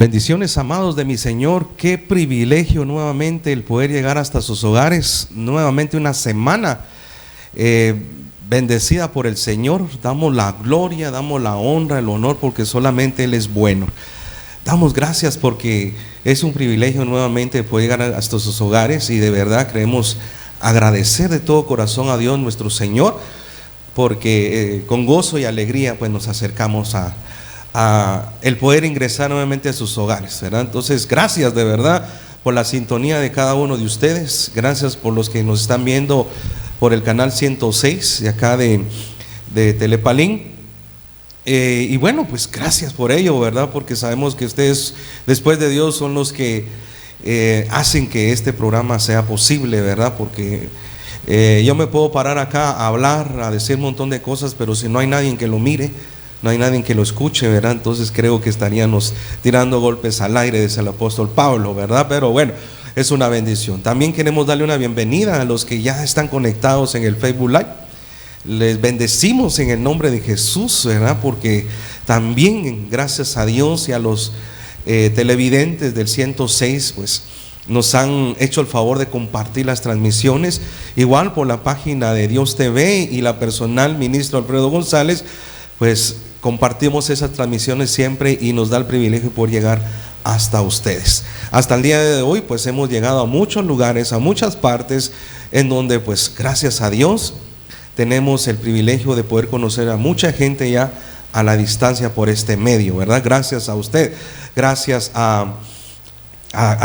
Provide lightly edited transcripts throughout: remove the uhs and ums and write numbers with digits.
Bendiciones, amados de mi Señor. Qué privilegio nuevamente el poder llegar hasta sus hogares. Nuevamente una semana bendecida por el Señor. Damos la gloria, damos la honra, el honor, porque solamente Él es bueno. Damos gracias porque es un privilegio nuevamente poder llegar hasta sus hogares, y de verdad queremos agradecer de todo corazón a Dios nuestro Señor, porque con gozo y alegría pues nos acercamos a el poder ingresar nuevamente a sus hogares, ¿verdad? Entonces, gracias de verdad por la sintonía de cada uno de ustedes. Gracias por los que nos están viendo por el canal 106 de acá de Telepalín. Y bueno, pues gracias por ello, ¿verdad? Porque sabemos que ustedes, después de Dios, son los que hacen que este programa sea posible, ¿verdad? Porque yo me puedo parar acá a hablar, a decir un montón de cosas, pero si no hay nadie que lo mire, no hay nadie que lo escuche, ¿verdad? Entonces creo que estaríamos tirando golpes al aire, dice el apóstol Pablo, ¿verdad? Pero bueno, es una bendición. También queremos darle una bienvenida a los que ya están conectados en el Facebook Live. Les bendecimos en el nombre de Jesús, ¿verdad? Porque también, gracias a Dios y a los televidentes del 106, pues nos han hecho el favor de compartir las transmisiones, igual por la página de Dios TV y la personal ministro Alfredo González. Pues compartimos esas transmisiones siempre y nos da el privilegio por llegar hasta ustedes. Hasta el día de hoy pues hemos llegado a muchos lugares, a muchas partes, en donde pues gracias a Dios tenemos el privilegio de poder conocer a mucha gente ya a la distancia por este medio, ¿verdad? Gracias a usted, gracias a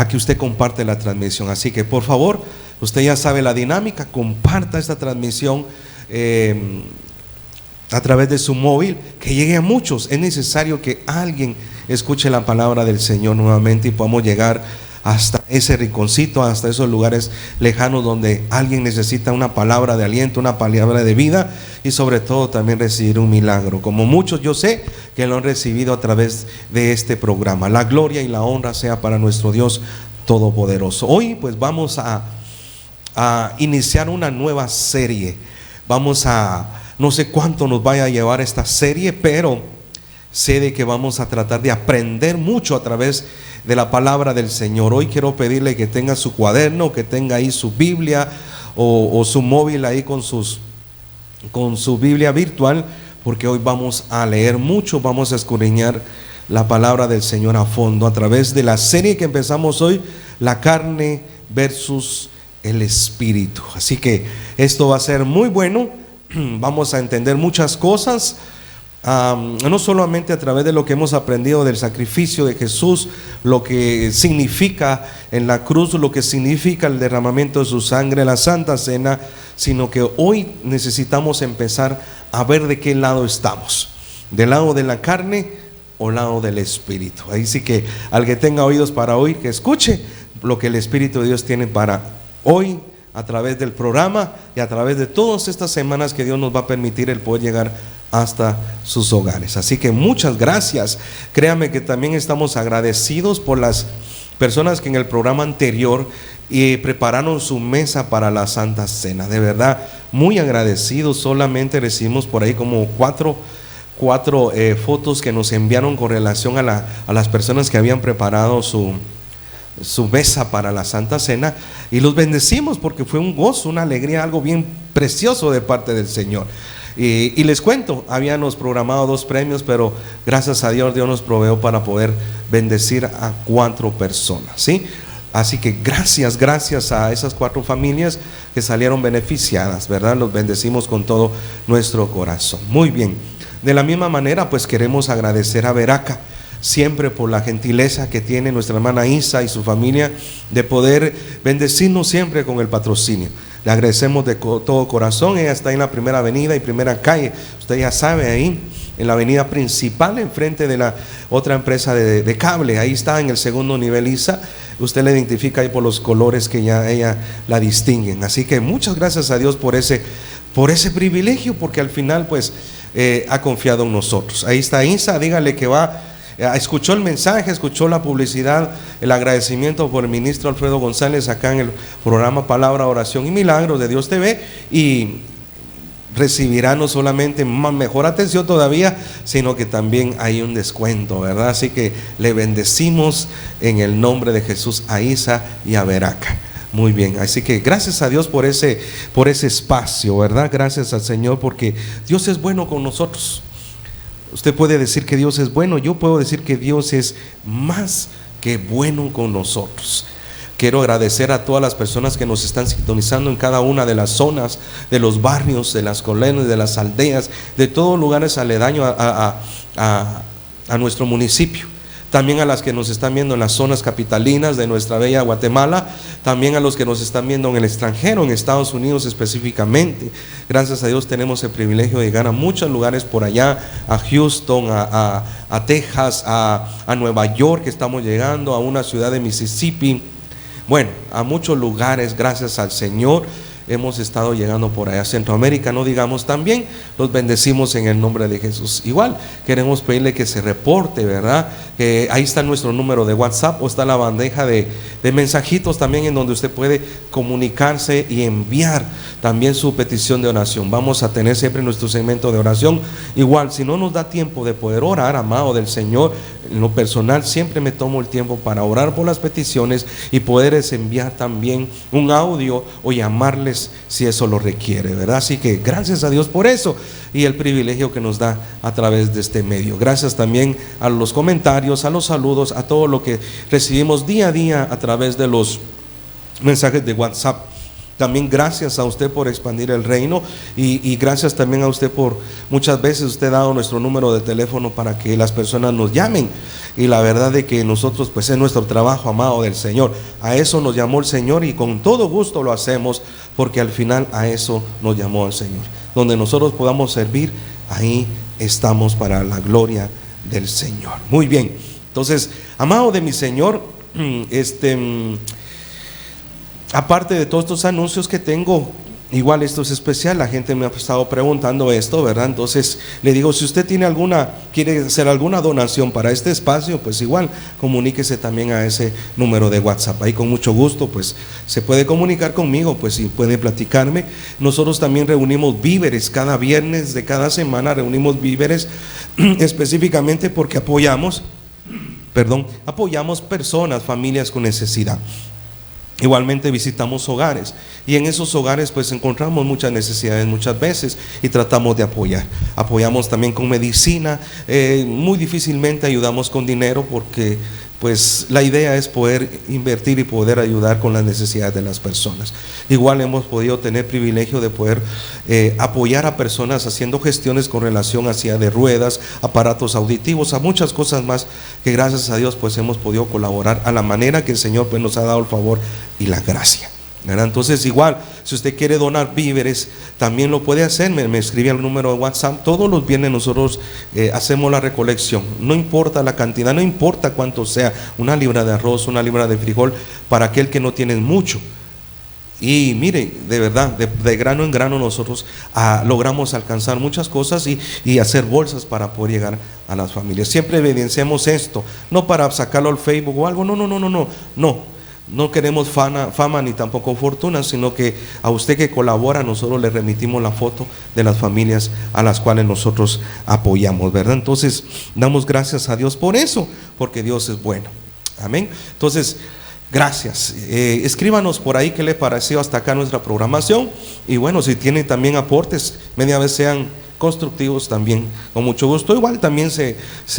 que usted comparte la transmisión. Así que por favor, usted ya sabe la dinámica, comparta esta transmisión a través de su móvil, que llegue a muchos. Es necesario que alguien escuche la palabra del Señor nuevamente y podamos llegar hasta ese rinconcito, hasta esos lugares lejanos donde alguien necesita una palabra de aliento, una palabra de vida, y sobre todo también recibir un milagro, como muchos yo sé que lo han recibido a través de este programa. La gloria y la honra sea para nuestro Dios Todopoderoso. Hoy pues vamos a iniciar una nueva serie. No sé cuánto nos vaya a llevar esta serie, pero sé de que vamos a tratar de aprender mucho a través de la palabra del Señor. Hoy quiero pedirle que tenga su cuaderno, que tenga ahí su Biblia o su móvil ahí con su Biblia virtual, porque hoy vamos a leer mucho, vamos a escudriñar la palabra del Señor a fondo a través de la serie que empezamos hoy, la carne versus el espíritu. Así que esto va a ser muy bueno. Vamos a entender muchas cosas, no solamente a través de lo que hemos aprendido del sacrificio de Jesús, lo que significa en la cruz, lo que significa el derramamiento de su sangre, la Santa Cena, sino que hoy necesitamos empezar a ver de qué lado estamos, del lado de la carne o lado del espíritu. Ahí sí que al que tenga oídos para oír, que escuche lo que el Espíritu de Dios tiene para hoy, a través del programa y a través de todas estas semanas que Dios nos va a permitir el poder llegar hasta sus hogares. Así que muchas gracias. Créame que también estamos agradecidos por las personas que en el programa anterior prepararon su mesa para la Santa Cena. De verdad, muy agradecidos. Solamente recibimos por ahí como cuatro fotos que nos enviaron con relación a las personas que habían preparado su mesa para la Santa Cena, y los bendecimos porque fue un gozo, una alegría, algo bien precioso de parte del Señor. Y les cuento, habíamos programado 2 premios, pero gracias a Dios, Dios nos proveó para poder bendecir a 4 personas, ¿sí? Así que gracias a esas 4 familias que salieron beneficiadas, ¿verdad? Los bendecimos con todo nuestro corazón. Muy bien, de la misma manera pues queremos agradecer a Veraca siempre por la gentileza que tiene nuestra hermana Isa y su familia de poder bendecirnos siempre con el patrocinio. Le agradecemos de todo corazón. Ella está en la primera avenida y primera calle, usted ya sabe, ahí en la avenida principal, enfrente de la otra empresa de cable. Ahí está en el segundo nivel Isa. Usted la identifica ahí por los colores que ya ella la distinguen. Así que muchas gracias a Dios por ese privilegio, porque al final pues ha confiado en nosotros. Ahí está Isa, dígale que escuchó el mensaje, escuchó la publicidad, el agradecimiento por el ministro Alfredo González acá en el programa Palabra, Oración y Milagros de Dios TV, y recibirá no solamente mejor atención todavía, sino que también hay un descuento, ¿verdad? Así que le bendecimos en el nombre de Jesús a Isa y a Veraca. Muy bien, así que gracias a Dios por ese espacio, ¿verdad? Gracias al Señor, porque Dios es bueno con nosotros. Usted puede decir que Dios es bueno, yo puedo decir que Dios es más que bueno con nosotros. Quiero agradecer a todas las personas que nos están sintonizando en cada una de las zonas, de los barrios, de las colonias, de las aldeas, de todos lugares aledaños a nuestro municipio. También a las que nos están viendo en las zonas capitalinas de nuestra bella Guatemala, también a los que nos están viendo en el extranjero, en Estados Unidos específicamente. Gracias a Dios tenemos el privilegio de llegar a muchos lugares por allá, a Houston, a Texas, a Nueva York, que estamos llegando, a una ciudad de Mississippi. Bueno, a muchos lugares, gracias al Señor, hemos estado llegando por allá. Centroamérica, no digamos, también los bendecimos en el nombre de Jesús. Igual queremos pedirle que se reporte, ¿verdad? Ahí está nuestro número de WhatsApp, o está la bandeja de mensajitos también, en donde usted puede comunicarse y enviar también su petición de oración. Vamos a tener siempre nuestro segmento de oración. Igual, si no nos da tiempo de poder orar, amado del Señor, en lo personal siempre me tomo el tiempo para orar por las peticiones y poderles enviar también un audio o llamarles si eso lo requiere, ¿verdad? Así que gracias a Dios por eso y el privilegio que nos da a través de este medio. Gracias también a los comentarios, a los saludos, a todo lo que recibimos día a día a través de los mensajes de WhatsApp. También gracias a usted por expandir el reino y gracias también a usted por muchas veces usted ha dado nuestro número de teléfono para que las personas nos llamen, y la verdad de que nosotros pues es nuestro trabajo, amado del Señor. A eso nos llamó el Señor y con todo gusto lo hacemos, porque al final a eso nos llamó el Señor. Donde nosotros podamos servir, ahí estamos para la gloria del Señor. Muy bien, entonces, amado de mi Señor, aparte de todos estos anuncios que tengo, igual esto es especial, la gente me ha estado preguntando esto, ¿verdad? Entonces le digo, si usted quiere hacer alguna donación para este espacio, pues igual comuníquese también a ese número de WhatsApp. Ahí con mucho gusto pues se puede comunicar conmigo, pues, y puede platicarme. Nosotros también reunimos víveres cada viernes de cada semana, reunimos víveres específicamente porque apoyamos personas, familias con necesidad. Igualmente visitamos hogares y en esos hogares pues encontramos muchas necesidades muchas veces y tratamos de apoyar. Apoyamos también con medicina, muy difícilmente ayudamos con dinero, porque pues la idea es poder invertir y poder ayudar con las necesidades de las personas. Igual hemos podido tener privilegio de poder apoyar a personas haciendo gestiones con relación a silla de ruedas, aparatos auditivos, a muchas cosas más que gracias a Dios pues hemos podido colaborar a la manera que el Señor pues nos ha dado el favor y la gracia, ¿verdad? Entonces igual, si usted quiere donar víveres, también lo puede hacer, me escribe al número de WhatsApp. Todos los viernes nosotros hacemos la recolección, no importa la cantidad, no importa cuánto sea, 1 libra de arroz, 1 libra de frijol, para aquel que no tiene mucho. Y mire, de verdad, de grano en grano nosotros logramos alcanzar muchas cosas y hacer bolsas para poder llegar a las familias. Siempre evidenciamos esto, no para sacarlo al Facebook o algo, no queremos fama ni tampoco fortuna, sino que a usted que colabora nosotros le remitimos la foto de las familias a las cuales nosotros apoyamos, ¿verdad? Entonces damos gracias a Dios por eso, porque Dios es bueno. Amén. Entonces, gracias. Escríbanos por ahí qué le pareció hasta acá nuestra programación, y bueno, si tienen también aportes, media vez sean constructivos, también con mucho gusto. Igual también se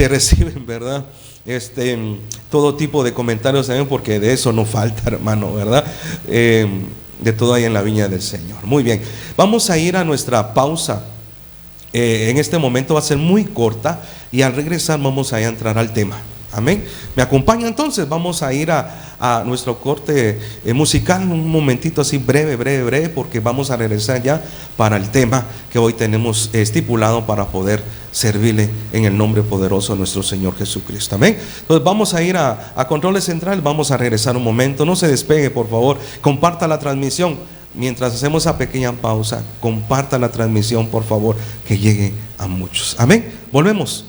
reciben, ¿verdad? Todo tipo de comentarios también, porque de eso no falta, hermano, ¿verdad? De todo ahí en la viña del Señor. Muy bien, vamos a ir a nuestra pausa. En este momento va a ser muy corta y al regresar vamos a entrar al tema. Amén. ¿Me acompaña entonces? Vamos a ir a nuestro corte musical, un momentito así breve, porque vamos a regresar ya para el tema que hoy tenemos estipulado para poder servirle en el nombre poderoso de nuestro Señor Jesucristo. Amén. Entonces vamos a ir a controles central, vamos a regresar un momento. No se despegue, por favor, comparta la transmisión. Mientras hacemos esa pequeña pausa, comparta la transmisión, por favor, que llegue a muchos. Amén. Volvemos.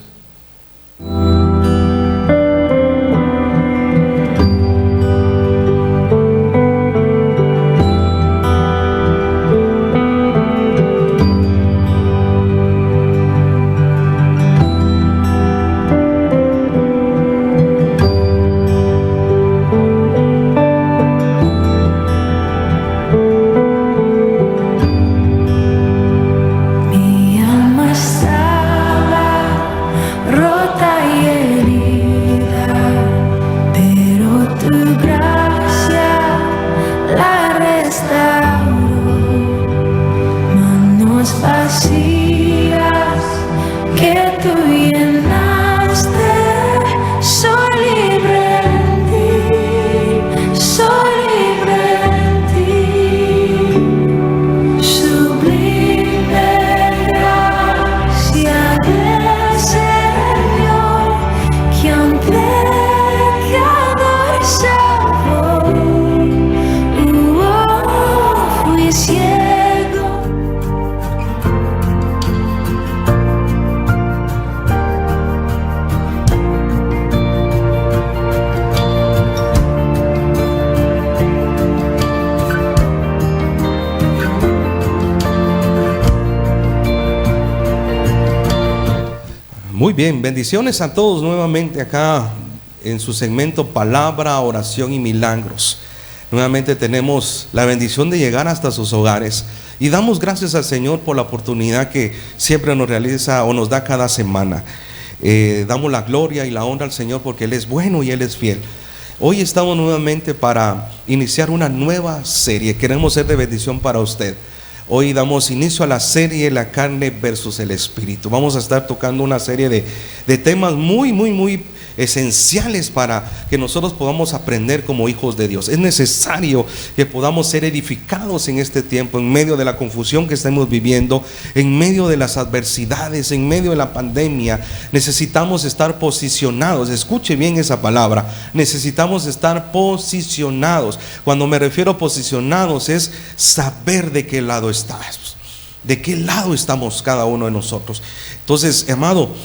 Muy bien, bendiciones a todos nuevamente acá en su segmento Palabra, Oración y Milagros. Nuevamente tenemos la bendición de llegar hasta sus hogares y damos gracias al Señor por la oportunidad que siempre nos realiza o nos da cada semana. Damos la gloria y la honra al Señor porque Él es bueno y Él es fiel. Hoy estamos nuevamente para iniciar una nueva serie. Queremos ser de bendición para usted. Hoy damos inicio a la serie La carne versus el espíritu. Vamos a estar tocando una serie de temas muy esenciales para que nosotros podamos aprender como hijos de Dios. Es necesario que podamos ser edificados en este tiempo, en medio de la confusión que estamos viviendo, en medio de las adversidades, en medio de la pandemia. Necesitamos estar posicionados. Escuche bien esa palabra. Necesitamos estar posicionados. Cuando me refiero a posicionados es saber de qué lado estás, de qué lado estamos cada uno de nosotros. Entonces, amado,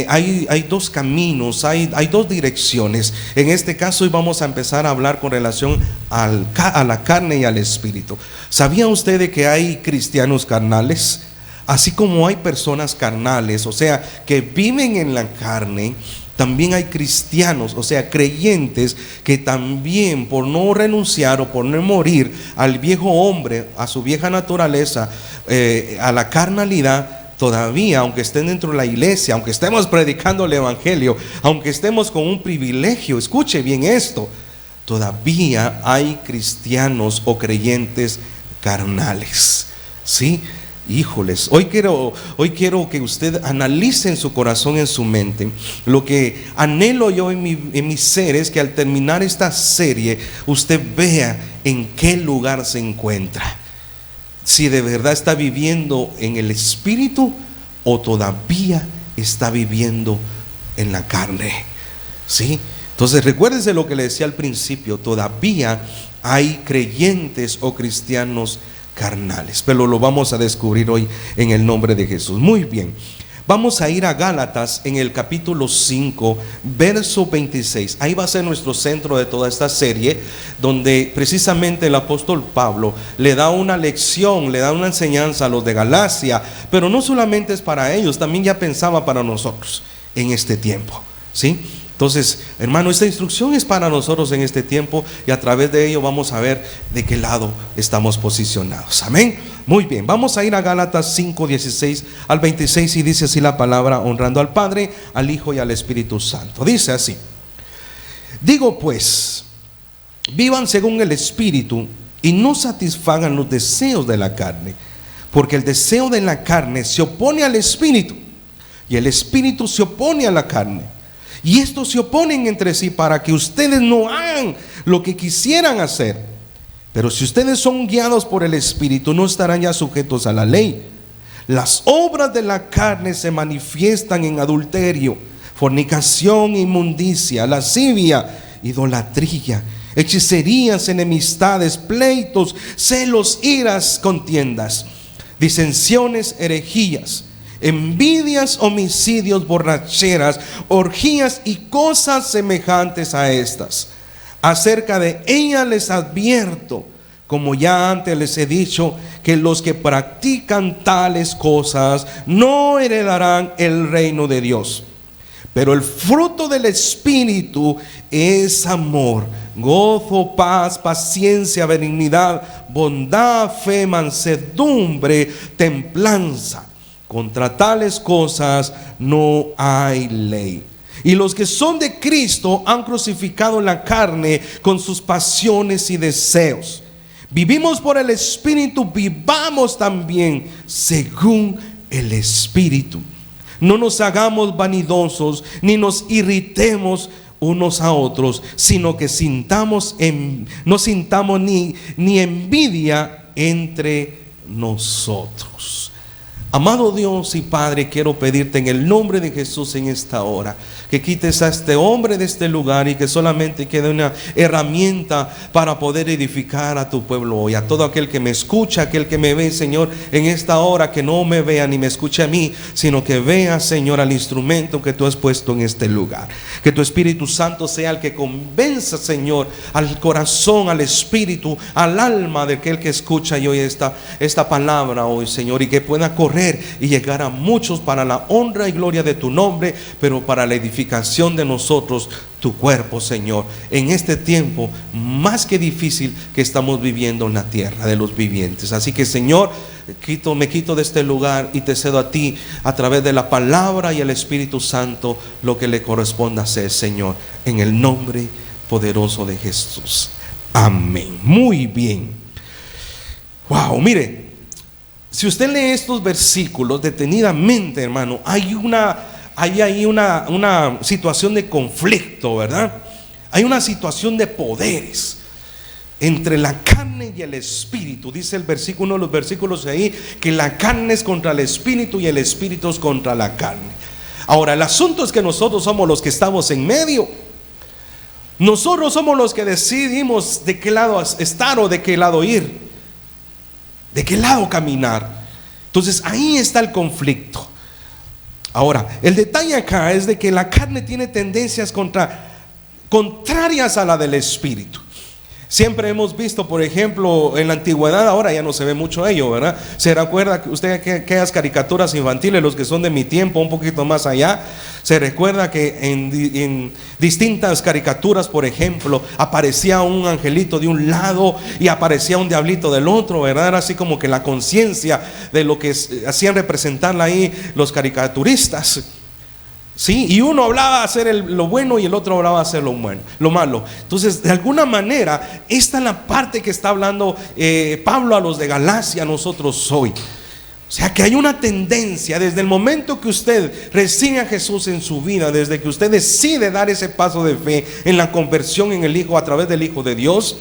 hay dos caminos, hay dos direcciones. En este caso hoy vamos a empezar a hablar con relación a la carne y al espíritu. ¿Sabía usted de que hay cristianos carnales? Así como hay personas carnales, o sea, que viven en la carne, también hay cristianos, o sea, creyentes que también por no renunciar o por no morir al viejo hombre, a su vieja naturaleza, a la carnalidad, todavía, aunque estén dentro de la iglesia, aunque estemos predicando el evangelio, aunque estemos con un privilegio, escuche bien esto, todavía hay cristianos o creyentes carnales, ¿sí? Híjoles, hoy quiero que usted analice en su corazón, en su mente. Lo que anhelo yo en mi ser es que al terminar esta serie usted vea en qué lugar se encuentra. Si de verdad está viviendo en el espíritu o todavía está viviendo en la carne, ¿sí? Entonces recuérdese lo que le decía al principio, todavía hay creyentes o cristianos carnales, pero lo vamos a descubrir hoy en el nombre de Jesús. Muy bien, vamos a ir a Gálatas en el capítulo 5, verso 26. Ahí va a ser nuestro centro de toda esta serie, donde precisamente el apóstol Pablo le da una lección, le da una enseñanza a los de Galacia, pero no solamente es para ellos, también ya pensaba para nosotros en este tiempo, ¿sí? Entonces, hermano, esta instrucción es para nosotros en este tiempo y a través de ello vamos a ver de qué lado estamos posicionados. Amén. Muy bien, vamos a ir a Gálatas 5, 16 al 26 y dice así la palabra, honrando al Padre, al Hijo y al Espíritu Santo. Dice así: digo pues, vivan según el Espíritu y no satisfagan los deseos de la carne, porque el deseo de la carne se opone al Espíritu y el Espíritu se opone a la carne. Y estos se oponen entre sí para que ustedes no hagan lo que quisieran hacer. Pero si ustedes son guiados por el Espíritu, no estarán ya sujetos a la ley. Las obras de la carne se manifiestan en adulterio, fornicación, inmundicia, lascivia, idolatría, hechicerías, enemistades, pleitos, celos, iras, contiendas, disensiones, herejías, envidias, homicidios, borracheras, orgías y cosas semejantes a estas. Acerca de ellas les advierto, como ya antes les he dicho, que los que practican tales cosas no heredarán el reino de Dios. Pero el fruto del Espíritu es amor, gozo, paz, paciencia, benignidad, bondad, fe, mansedumbre, templanza. Contra tales cosas no hay ley. Y los que son de Cristo han crucificado la carne con sus pasiones y deseos. Vivimos por el Espíritu, vivamos también según el Espíritu. No nos hagamos vanidosos, ni nos irritemos unos a otros, sino que no sintamos ni envidia entre nosotros. Amado Dios y Padre, quiero pedirte en el nombre de Jesús en esta hora que quites a este hombre de este lugar y que solamente quede una herramienta para poder edificar a tu pueblo hoy. A todo aquel que me escucha, aquel que me ve, Señor, en esta hora, que no me vea ni me escuche a mí, sino que vea, Señor, al instrumento que tú has puesto en este lugar. Que tu Espíritu Santo sea el que convenza, Señor, al corazón, al espíritu, al alma de aquel que escucha y oye esta palabra hoy, Señor, y que pueda correr y llegar a muchos para la honra y gloria de tu nombre, pero para la edificación de nosotros, tu cuerpo, Señor, en este tiempo más que difícil que estamos viviendo en la tierra de los vivientes. Así que, Señor, me quito de este lugar y te cedo a ti, a través de la palabra y el Espíritu Santo, lo que le corresponda hacer, Señor, en el nombre poderoso de Jesús. Amén. Muy bien. Wow, mire, si usted lee estos versículos detenidamente, hermano, hay una situación de conflicto, ¿verdad? Hay una situación de poderes entre la carne y el espíritu. Dice el versículo, uno de los versículos ahí, que la carne es contra el espíritu y el espíritu es contra la carne. Ahora, el asunto es que nosotros somos los que estamos en medio. Nosotros somos los que decidimos de qué lado estar o de qué lado ir, de qué lado caminar. Entonces ahí está el conflicto. Ahora, el detalle acá es de que la carne tiene tendencias contrarias a la del espíritu. Siempre hemos visto, por ejemplo, en la antigüedad, ahora ya no se ve mucho ello, ¿verdad? ¿Se recuerda usted que aquellas caricaturas infantiles, los que son de mi tiempo, un poquito más allá? Se recuerda que en distintas caricaturas, por ejemplo, aparecía un angelito de un lado y aparecía un diablito del otro, ¿verdad? Era así como que la conciencia de lo que hacían representarla ahí los caricaturistas. Sí, y uno hablaba hacer lo bueno y el otro hablaba hacer lo malo. Entonces, de alguna manera, esta es la parte que está hablando Pablo a los de Galacia, a nosotros hoy. O sea, que hay una tendencia desde el momento que usted recibe a Jesús en su vida, desde que usted decide dar ese paso de fe en la conversión en el Hijo, a través del Hijo de Dios,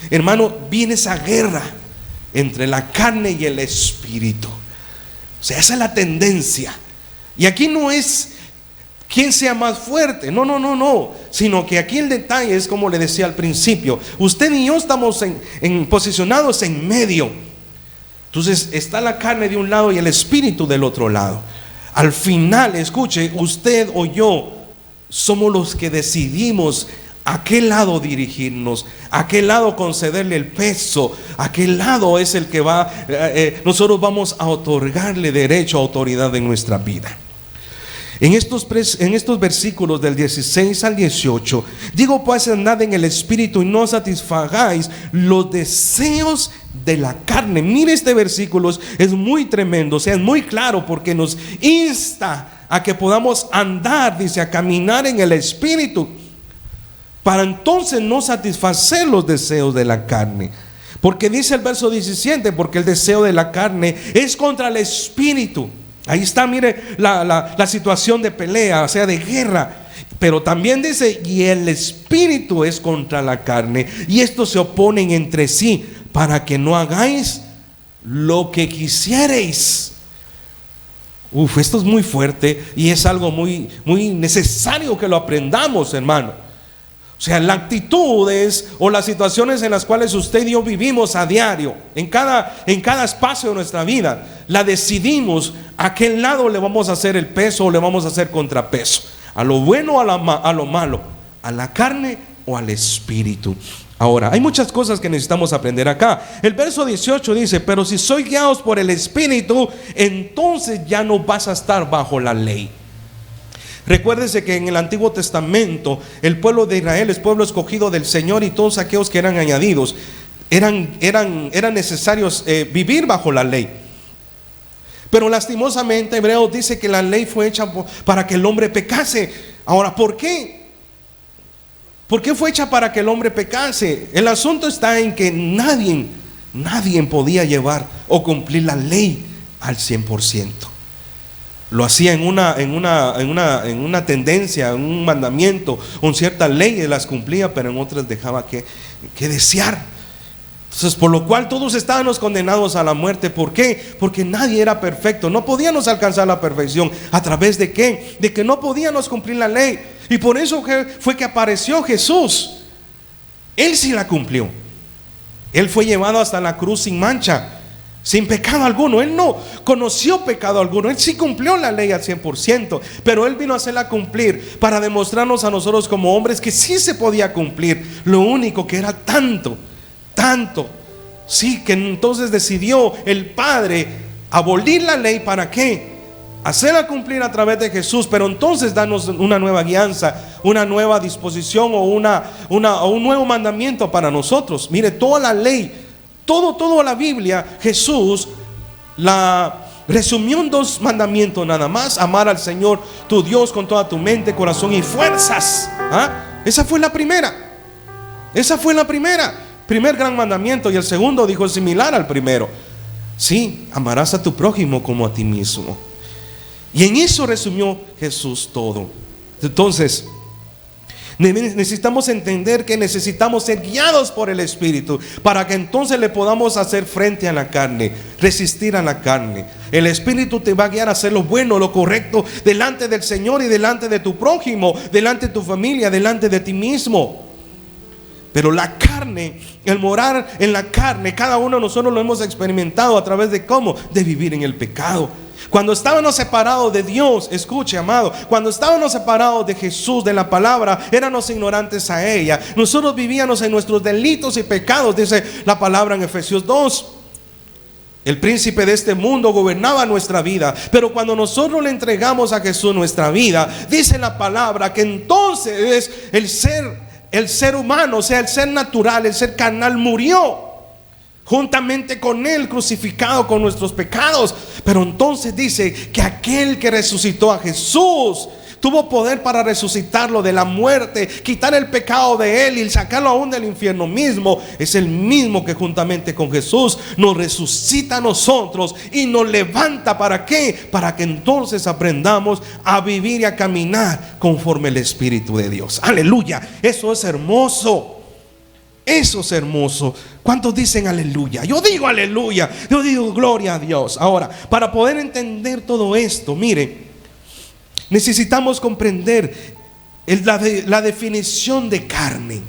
hermano, viene esa guerra entre la carne y el espíritu. O sea, esa es la tendencia. Y aquí no es quién sea más fuerte, no, sino que aquí el detalle es como le decía al principio, usted y yo estamos posicionados en medio. Entonces está la carne de un lado y el espíritu del otro lado. Al final, escuche, usted o yo somos los que decidimos a qué lado dirigirnos, a qué lado concederle el peso, a qué lado es el que nosotros vamos a otorgarle derecho, autoridad en nuestra vida. En estos versículos del 16 al 18, digo pues, andad en el espíritu y no satisfagáis los deseos de la carne. Mire, este versículo es muy tremendo, o sea, es muy claro, porque nos insta a que podamos andar, dice, a caminar en el espíritu, para entonces no satisfacer los deseos de la carne. Porque dice el verso 17, porque el deseo de la carne es contra el espíritu. Ahí está, mire la situación de pelea, o sea, de guerra. Pero también dice, y el espíritu es contra la carne, y estos se oponen entre sí, para que no hagáis lo que quisiereis. Esto es muy fuerte y es algo muy, muy necesario que lo aprendamos, hermano. O sea, las actitudes o las situaciones en las cuales usted y yo vivimos a diario, en cada espacio de nuestra vida, la decidimos a qué lado le vamos a hacer el peso o le vamos a hacer contrapeso, a lo bueno o a lo malo, a la carne o al espíritu. Ahora, hay muchas cosas que necesitamos aprender acá. El verso 18 dice, pero si sois guiados por el espíritu, entonces ya no vas a estar bajo la ley. Recuérdese que en el Antiguo Testamento el pueblo de Israel es pueblo escogido del Señor, y todos aquellos que eran añadidos eran necesarios vivir bajo la ley. Pero lastimosamente Hebreos dice que la ley fue hecha para que el hombre pecase. Ahora, ¿por qué? ¿Por qué fue hecha para que el hombre pecase? El asunto está en que nadie podía llevar o cumplir la ley al 100%. Lo hacía en una tendencia, en un mandamiento, en ciertas leyes las cumplía, pero en otras dejaba que desear. Entonces, por lo cual todos estábamos condenados a la muerte. ¿Por qué? Porque nadie era perfecto. No podíamos alcanzar la perfección. ¿A través de qué? De que no podíamos cumplir la ley. Y por eso fue que apareció Jesús. Él sí la cumplió. Él fue llevado hasta la cruz sin mancha, sin pecado alguno. Él no conoció pecado alguno. Él sí cumplió la ley al 100%, pero Él vino a hacerla cumplir para demostrarnos a nosotros como hombres que sí se podía cumplir. Lo único que era tanto, sí, que entonces decidió el Padre abolir la ley. ¿Para qué? Hacerla cumplir a través de Jesús, pero entonces darnos una nueva guianza, una nueva disposición o un nuevo mandamiento para nosotros. Mire, toda la ley, toda la Biblia, Jesús la resumió en 2 mandamientos nada más: amar al Señor tu Dios con toda tu mente, corazón y fuerzas. Esa fue la primera. Primer gran mandamiento. Y el segundo dijo similar al primero: sí, amarás a tu prójimo como a ti mismo. Y en eso resumió Jesús todo. Entonces, necesitamos entender que necesitamos ser guiados por el Espíritu para que entonces le podamos hacer frente a la carne, resistir a la carne. El Espíritu te va a guiar a hacer lo bueno, lo correcto delante del Señor y delante de tu prójimo, delante de tu familia, delante de ti mismo. Pero la carne, el morar en la carne, cada uno de nosotros lo hemos experimentado a través de ¿cómo? De vivir en el pecado. Cuando estábamos separados de Dios, escuche, amado, cuando estábamos separados de Jesús, de la palabra, éramos ignorantes a ella. Nosotros vivíamos en nuestros delitos y pecados, dice la palabra en Efesios 2. El príncipe de este mundo gobernaba nuestra vida, pero cuando nosotros le entregamos a Jesús nuestra vida, dice la palabra que entonces el ser humano, o sea, el ser natural, el ser carnal, murió juntamente con Él, crucificado con nuestros pecados. Pero entonces dice que aquel que resucitó a Jesús tuvo poder para resucitarlo de la muerte, quitar el pecado de Él y sacarlo aún del infierno mismo. Es el mismo que juntamente con Jesús nos resucita a nosotros y nos levanta. ¿Para qué? Para que entonces aprendamos a vivir y a caminar conforme el Espíritu de Dios. Aleluya, eso es hermoso. Eso es hermoso. ¿Cuántos dicen aleluya? Yo digo aleluya. Yo digo gloria a Dios. Ahora, para poder entender todo esto, mire, necesitamos comprender la definición de carne.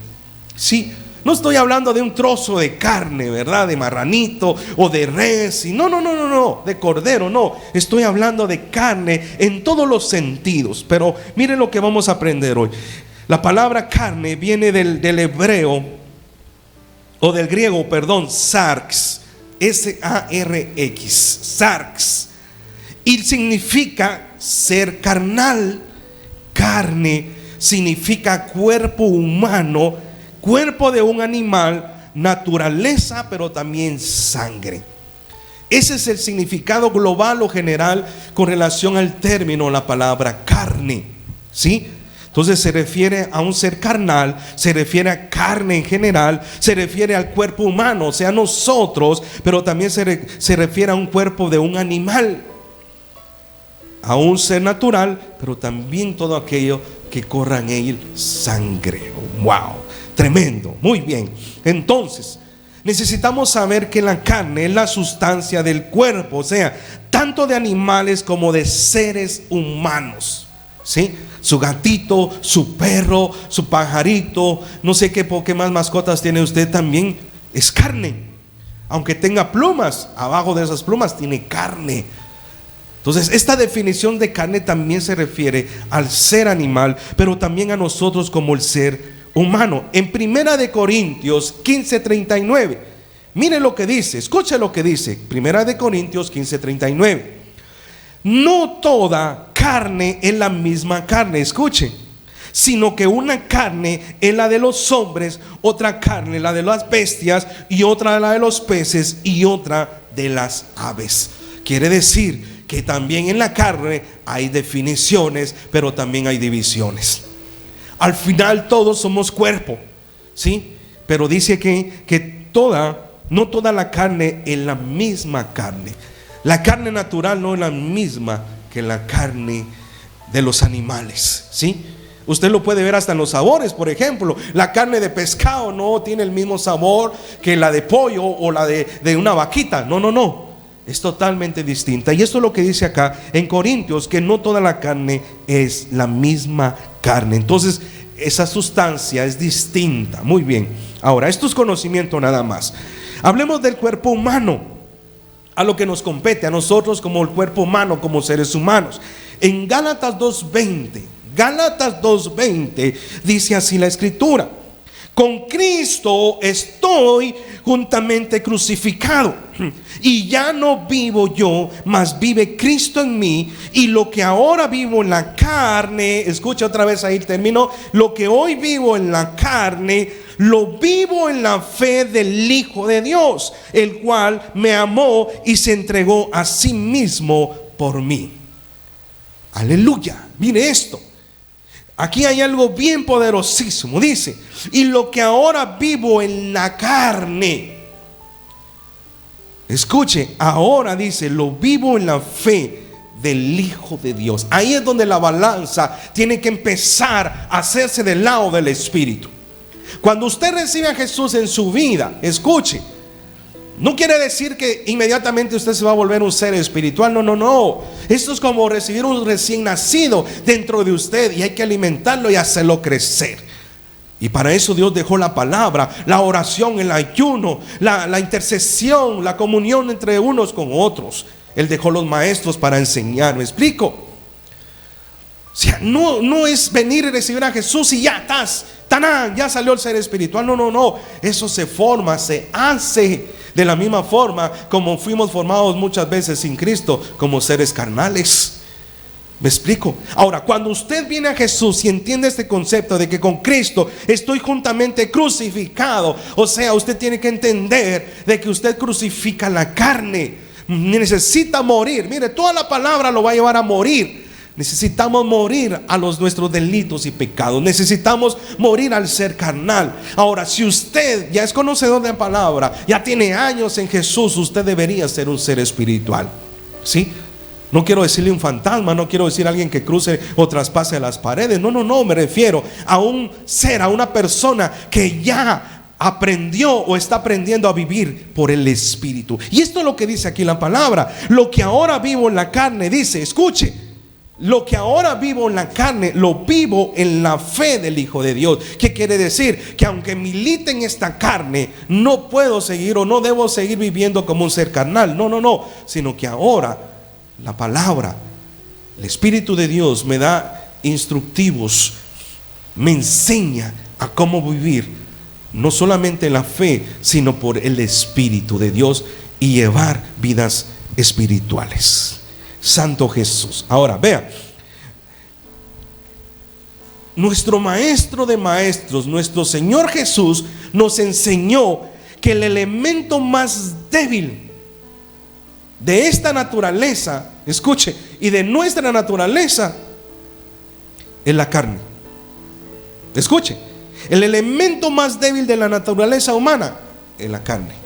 Sí, no estoy hablando de un trozo de carne, ¿verdad? De marranito o de res. No, de cordero, no. Estoy hablando de carne en todos los sentidos. Pero miren lo que vamos a aprender hoy. La palabra carne viene del hebreo, o del griego, perdón, sarx, S-A-R-X, sarx, y significa ser carnal. Carne significa cuerpo humano, cuerpo de un animal, naturaleza, pero también sangre. Ese es el significado global o general con relación al término, la palabra carne, ¿sí? Entonces se refiere a un ser carnal, se refiere a carne en general, se refiere al cuerpo humano, o sea, nosotros, pero también se refiere a un cuerpo de un animal, a un ser natural, pero también todo aquello que corra en él sangre. ¡Wow! Tremendo, muy bien. Entonces, necesitamos saber que la carne es la sustancia del cuerpo, o sea, tanto de animales como de seres humanos, ¿sí? Su gatito, su perro, su pajarito, no sé qué más mascotas tiene usted, también es carne. Aunque tenga plumas, abajo de esas plumas tiene carne. Entonces, esta definición de carne también se refiere al ser animal, pero también a nosotros como el ser humano. En 1 Corintios 15:39, mire lo que dice, escuche lo que dice. 1 Corintios 15:39. No toda carne es la misma carne, escuche, sino que una carne es la de los hombres, otra carne la de las bestias, y otra la de los peces, y otra de las aves. Quiere decir que también en la carne hay definiciones, pero también hay divisiones. Al final todos somos cuerpo, ¿sí? Pero dice que no toda la carne es la misma carne. La carne natural no es la misma que la carne de los animales, ¿sí? Usted lo puede ver hasta en los sabores. Por ejemplo, la carne de pescado no tiene el mismo sabor que la de pollo o la de una vaquita. No. es totalmente distinta. Y esto es lo que dice acá en Corintios, que no toda la carne es la misma carne. Entonces, esa sustancia es distinta. Muy bien. Ahora, esto es conocimiento nada más. Hablemos del cuerpo humano, a lo que nos compete a nosotros como el cuerpo humano, como seres humanos. En Gálatas 2:20 dice así la escritura: con Cristo estoy juntamente crucificado, y ya no vivo yo, mas vive Cristo en mí. Y lo que ahora vivo en la carne, escucha otra vez ahí el término, lo que hoy vivo en la carne, lo vivo en la fe del Hijo de Dios, el cual me amó y se entregó a sí mismo por mí. Aleluya, mire esto. Aquí hay algo bien poderosísimo. Dice: y lo que ahora vivo en la carne, escuche, ahora dice, lo vivo en la fe del Hijo de Dios. Ahí es donde la balanza tiene que empezar a hacerse del lado del Espíritu. Cuando usted recibe a Jesús en su vida, escuche, no quiere decir que inmediatamente usted se va a volver un ser espiritual. No, no, no. Esto es como recibir un recién nacido dentro de usted, y hay que alimentarlo y hacerlo crecer. Y para eso Dios dejó la palabra, la oración, el ayuno, la intercesión, la comunión entre unos con otros. Él dejó los maestros para enseñar. ¿Me explico? O sea, no es venir y recibir a Jesús y ya estás, ¡tanán!, ya salió el ser espiritual. No, no, no. Eso se forma, se hace de la misma forma como fuimos formados muchas veces sin Cristo, como seres carnales. ¿Me explico? Ahora, cuando usted viene a Jesús y entiende este concepto de que con Cristo estoy juntamente crucificado, o sea, usted tiene que entender de que usted crucifica la carne. Necesita morir. Mire, toda la palabra lo va a llevar a morir. Necesitamos morir a nuestros delitos y pecados. Necesitamos morir al ser carnal. Ahora, si usted ya es conocedor de la palabra, ya tiene años en Jesús, usted debería ser un ser espiritual. ¿Sí? No quiero decirle un fantasma, no quiero decir alguien que cruce o traspase las paredes. No, no, no, me refiero a un ser, a una persona que ya aprendió o está aprendiendo a vivir por el Espíritu. Y esto es lo que dice aquí la palabra. Lo que ahora vivo en la carne, dice, escuche, lo que ahora vivo en la carne, lo vivo en la fe del Hijo de Dios. ¿Qué quiere decir? Que aunque milite en esta carne, no puedo seguir o no debo seguir viviendo como un ser carnal. No, no, no. Sino que ahora la palabra, el Espíritu de Dios me da instructivos, me enseña a cómo vivir, no solamente en la fe, sino por el Espíritu de Dios, y llevar vidas espirituales. Santo Jesús. Ahora, vea, nuestro maestro de maestros, nuestro Señor Jesús, nos enseñó que el elemento más débil de esta naturaleza, escuche, y de nuestra naturaleza, es la carne. Escuche, el elemento más débil de la naturaleza humana es la carne.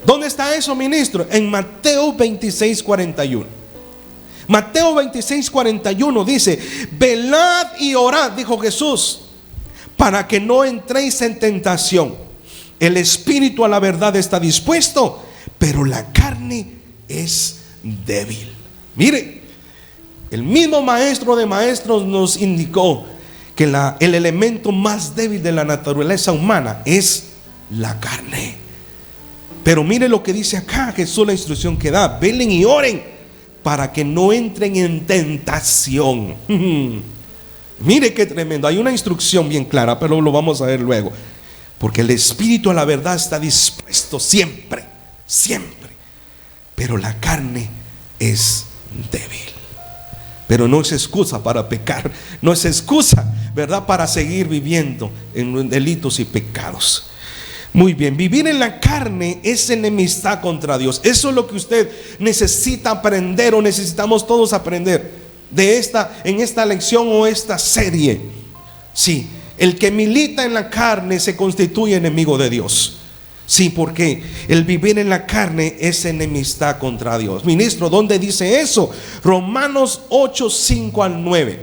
¿Dónde está eso, ministro? En Mateo 26:41. Mateo 26:41 dice: velad y orad, dijo Jesús, para que no entréis en tentación. El espíritu a la verdad está dispuesto, pero la carne es débil. Mire, el mismo maestro de maestros nos indicó que el elemento más débil de la naturaleza humana es la carne. Pero mire lo que dice acá Jesús, la instrucción que da: velen y oren para que no entren en tentación. Mire qué tremendo. Hay una instrucción bien clara, pero lo vamos a ver luego. Porque el espíritu a la verdad está dispuesto siempre, siempre. Pero la carne es débil. Pero no es excusa para pecar. No es excusa, ¿verdad?, para seguir viviendo en delitos y pecados. Muy bien, vivir en la carne es enemistad contra Dios. Eso es lo que usted necesita aprender, o necesitamos todos aprender en esta lección o esta serie. Sí, el que milita en la carne se constituye enemigo de Dios. Sí, porque el vivir en la carne es enemistad contra Dios. Ministro, ¿dónde dice eso? Romanos 8:5-9.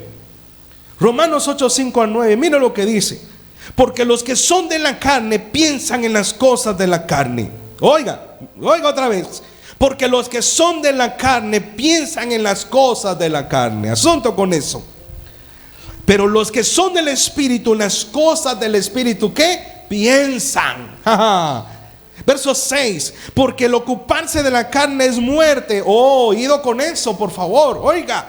Romanos 8:5-9, mira lo que dice: porque los que son de la carne piensan en las cosas de la carne. Oiga otra vez. Porque los que son de la carne piensan en las cosas de la carne. Asunto con eso. Pero los que son del Espíritu, en las cosas del Espíritu, ¿qué? Piensan. Verso 6. Porque el ocuparse de la carne es muerte. Oh, oído con eso, por favor. Oiga.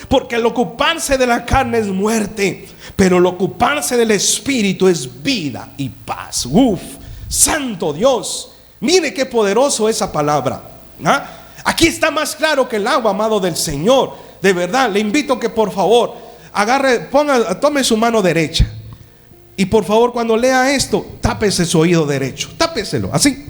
Porque el ocuparse de la carne es muerte, pero el ocuparse del Espíritu es vida y paz. Santo Dios. Mire qué poderoso esa palabra. Aquí está más claro que el agua, amado del Señor. De verdad, le invito que por favor tome su mano derecha. Y por favor, cuando lea esto, tápese su oído derecho. Tápeselo, así.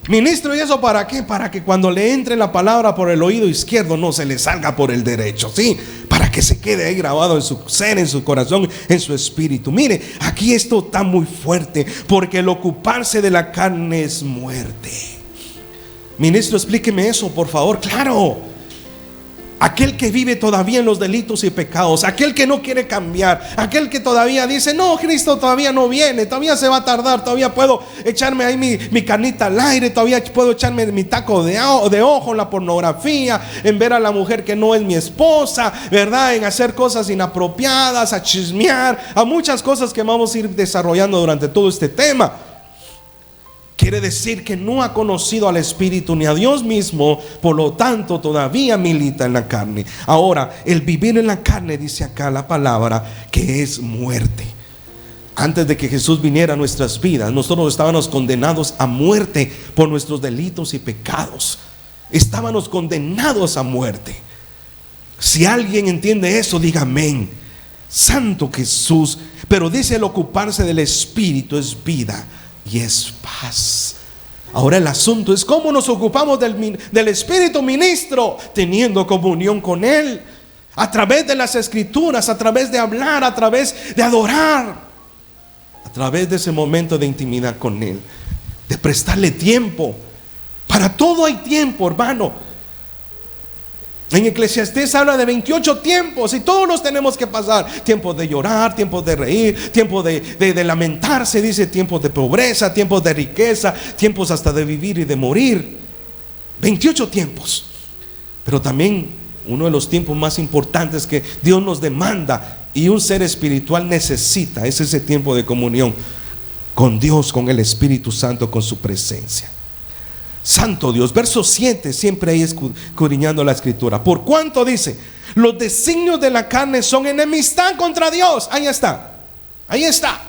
Ministro, ¿y eso para qué? Para que cuando le entre la palabra por el oído izquierdo no se le salga por el derecho, ¿sí? Para que se quede ahí grabado en su ser, en su corazón, en su espíritu. Mire, aquí esto está muy fuerte, porque el ocuparse de la carne es muerte. Ministro, explíqueme eso, por favor. Claro. Aquel que vive todavía en los delitos y pecados, aquel que no quiere cambiar, aquel que todavía dice, no, Cristo todavía no viene, todavía se va a tardar, todavía puedo echarme ahí mi carnita al aire, todavía puedo echarme mi taco de ojo en la pornografía, en ver a la mujer que no es mi esposa, ¿verdad? En hacer cosas inapropiadas, a chismear, a muchas cosas que vamos a ir desarrollando durante todo este tema. Quiere decir que no ha conocido al Espíritu ni a Dios mismo, por lo tanto todavía milita en la carne. Ahora, el vivir en la carne, dice acá la palabra, que es muerte. Antes de que Jesús viniera a nuestras vidas, nosotros estábamos condenados a muerte por nuestros delitos y pecados. Estábamos condenados a muerte. Si alguien entiende eso, diga amén. Santo Jesús. Pero dice, el ocuparse del Espíritu es vida y es paz. Ahora el asunto es cómo nos ocupamos del Espíritu, ministro, teniendo comunión con Él, a través de las Escrituras, a través de hablar, a través de adorar, a través de ese momento de intimidad con Él, de prestarle tiempo. Para todo hay tiempo, hermano. En Eclesiastés habla de 28 tiempos y todos los tenemos que pasar. Tiempos de llorar, tiempos de reír, tiempos de lamentarse, dice, tiempos de pobreza, tiempos de riqueza, tiempos hasta de vivir y de morir. 28 tiempos. Pero también uno de los tiempos más importantes que Dios nos demanda y un ser espiritual necesita es ese tiempo de comunión con Dios, con el Espíritu Santo, con su presencia. Santo Dios, verso 7, siempre ahí escudriñando la escritura. Por cuanto dice, los designios de la carne son enemistad contra Dios. Ahí está, ahí está.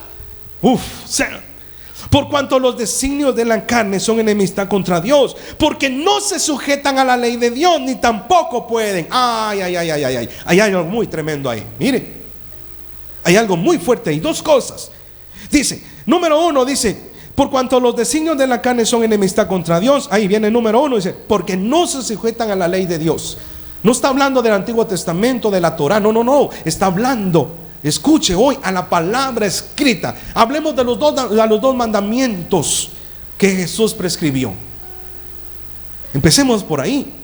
Por cuanto los designios de la carne son enemistad contra Dios, porque no se sujetan a la ley de Dios, ni tampoco pueden. Ay. Hay algo muy tremendo ahí. Mire, hay algo muy fuerte ahí. Dos cosas. Dice, número 1, dice, por cuanto los designios de la carne son enemistad contra Dios. Ahí viene el número 1, dice, porque no se sujetan a la ley de Dios. No está hablando del Antiguo Testamento, de la Torah, no, está hablando, escuche hoy, a la palabra escrita. Hablemos de los dos mandamientos que Jesús prescribió. Empecemos por ahí.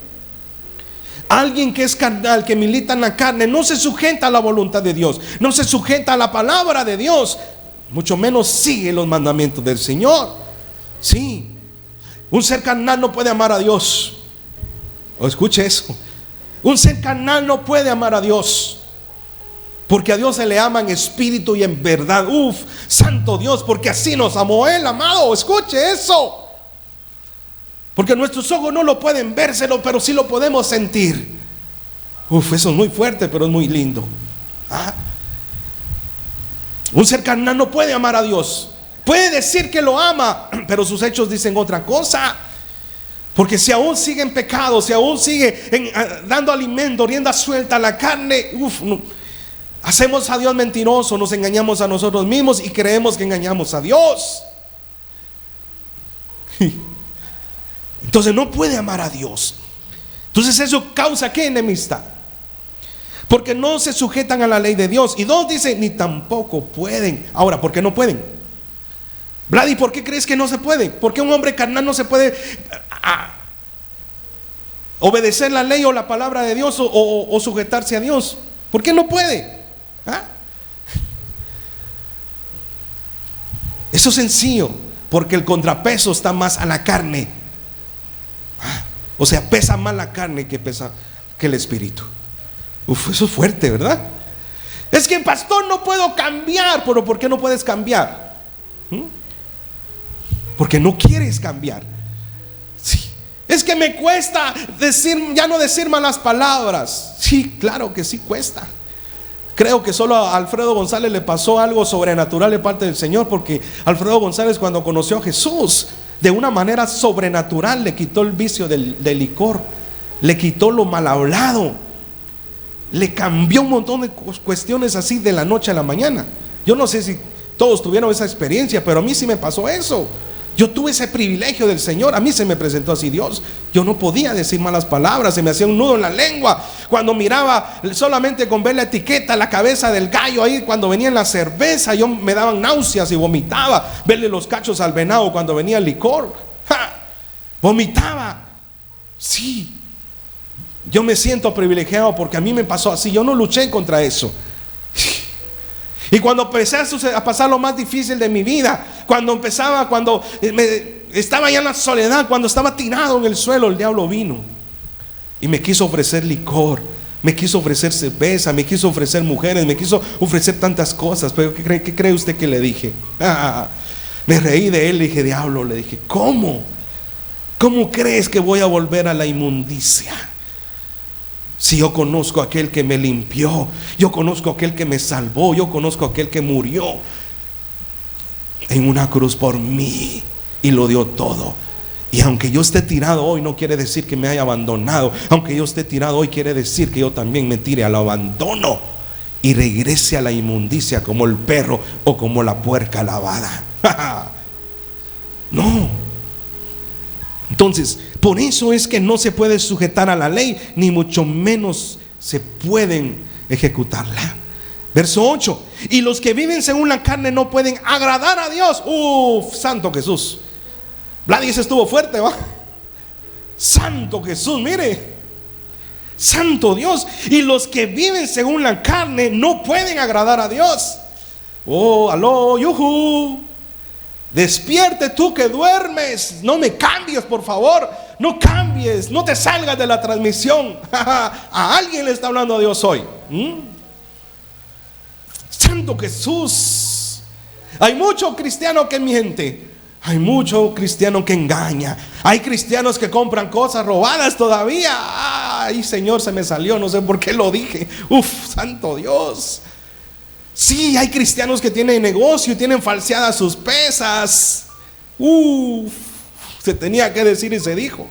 Alguien que es carnal, que milita en la carne, no se sujeta a la voluntad de Dios, no se sujeta a la palabra de Dios, mucho menos sigue los mandamientos del Señor. Sí, un ser carnal no puede amar a Dios. O escuche eso, un ser carnal no puede amar a Dios, porque a Dios se le ama en espíritu y en verdad. Santo Dios, porque así nos amó Él, amado. Escuche eso, porque nuestros ojos no lo pueden vérselo, pero sí lo podemos sentir. Eso es muy fuerte, pero es muy lindo. Un ser carnal no puede amar a Dios. Puede decir que lo ama, pero sus hechos dicen otra cosa. Porque si aún sigue en pecado, si aún sigue dando alimento, rienda suelta a la carne, hacemos a Dios mentiroso, nos engañamos a nosotros mismos y creemos que engañamos a Dios. Entonces no puede amar a Dios. Entonces eso causa ¿qué? Enemistad. Porque no se sujetan a la ley de Dios. Y 2 dice, ni tampoco pueden. Ahora, ¿por qué no pueden? Vladi, ¿por qué crees que no se puede? ¿Por qué un hombre carnal no se puede obedecer la ley o la palabra de Dios o sujetarse a Dios? ¿Por qué no puede? Eso es sencillo, porque el contrapeso está más a la carne O sea, pesa más la carne que el espíritu. Uf, eso es fuerte, ¿verdad? Es que, pastor, no puedo cambiar. Pero ¿por qué no puedes cambiar? Porque no quieres cambiar. Sí. Es que me cuesta ya no decir malas palabras. Sí, claro que sí cuesta. Creo que solo a Alfredo González le pasó algo sobrenatural de parte del Señor, porque Alfredo González, cuando conoció a Jesús, de una manera sobrenatural le quitó el vicio del licor, le quitó lo mal hablado, le cambió un montón de cuestiones así de la noche a la mañana. Yo no sé si todos tuvieron esa experiencia, pero a mí sí me pasó eso. Yo tuve ese privilegio del Señor. A mí se me presentó así Dios. Yo no podía decir malas palabras. Se me hacía un nudo en la lengua cuando miraba, solamente con ver la etiqueta, la cabeza del gallo ahí, cuando venía en la cerveza, yo me daban náuseas y vomitaba. Verle los cachos al venado cuando venía el licor, ¡ja! Vomitaba. Sí, yo me siento privilegiado porque a mí me pasó así. Yo no luché contra eso. Y cuando empecé a pasar lo más difícil de mi vida, cuando estaba ya en la soledad, cuando estaba tirado en el suelo, el diablo vino y me quiso ofrecer licor, me quiso ofrecer cerveza, me quiso ofrecer mujeres, me quiso ofrecer tantas cosas. Pero ¿qué cree usted que le dije? Me reí de él, le dije, diablo, le dije, ¿cómo crees que voy a volver a la inmundicia? Si yo conozco a aquel que me limpió, yo conozco a aquel que me salvó, yo conozco a aquel que murió en una cruz por mí y lo dio todo. Y aunque yo esté tirado hoy, no quiere decir que me haya abandonado. Aunque yo esté tirado hoy, quiere decir que yo también me tire al abandono y regrese a la inmundicia como el perro o como la puerca lavada. No. Entonces, por eso es que no se puede sujetar a la ley, ni mucho menos se pueden ejecutarla. Verso 8: y los que viven según la carne no pueden agradar a Dios. Santo Jesús. Vladis estuvo fuerte, ¿va? Santo Jesús, mire. Santo Dios. Y los que viven según la carne no pueden agradar a Dios. Aló, yuhu. Despierte tú que duermes. No me cambies, por favor. No cambies, no te salgas de la transmisión. A alguien le está hablando a Dios hoy. Santo Jesús. Hay mucho cristiano que miente. Hay mucho cristiano que engaña. Hay cristianos que compran cosas robadas todavía. Ay, Señor, se me salió, no sé por qué lo dije. Santo Dios. Sí, hay cristianos que tienen negocio y tienen falseadas sus pesas. Se tenía que decir y se dijo.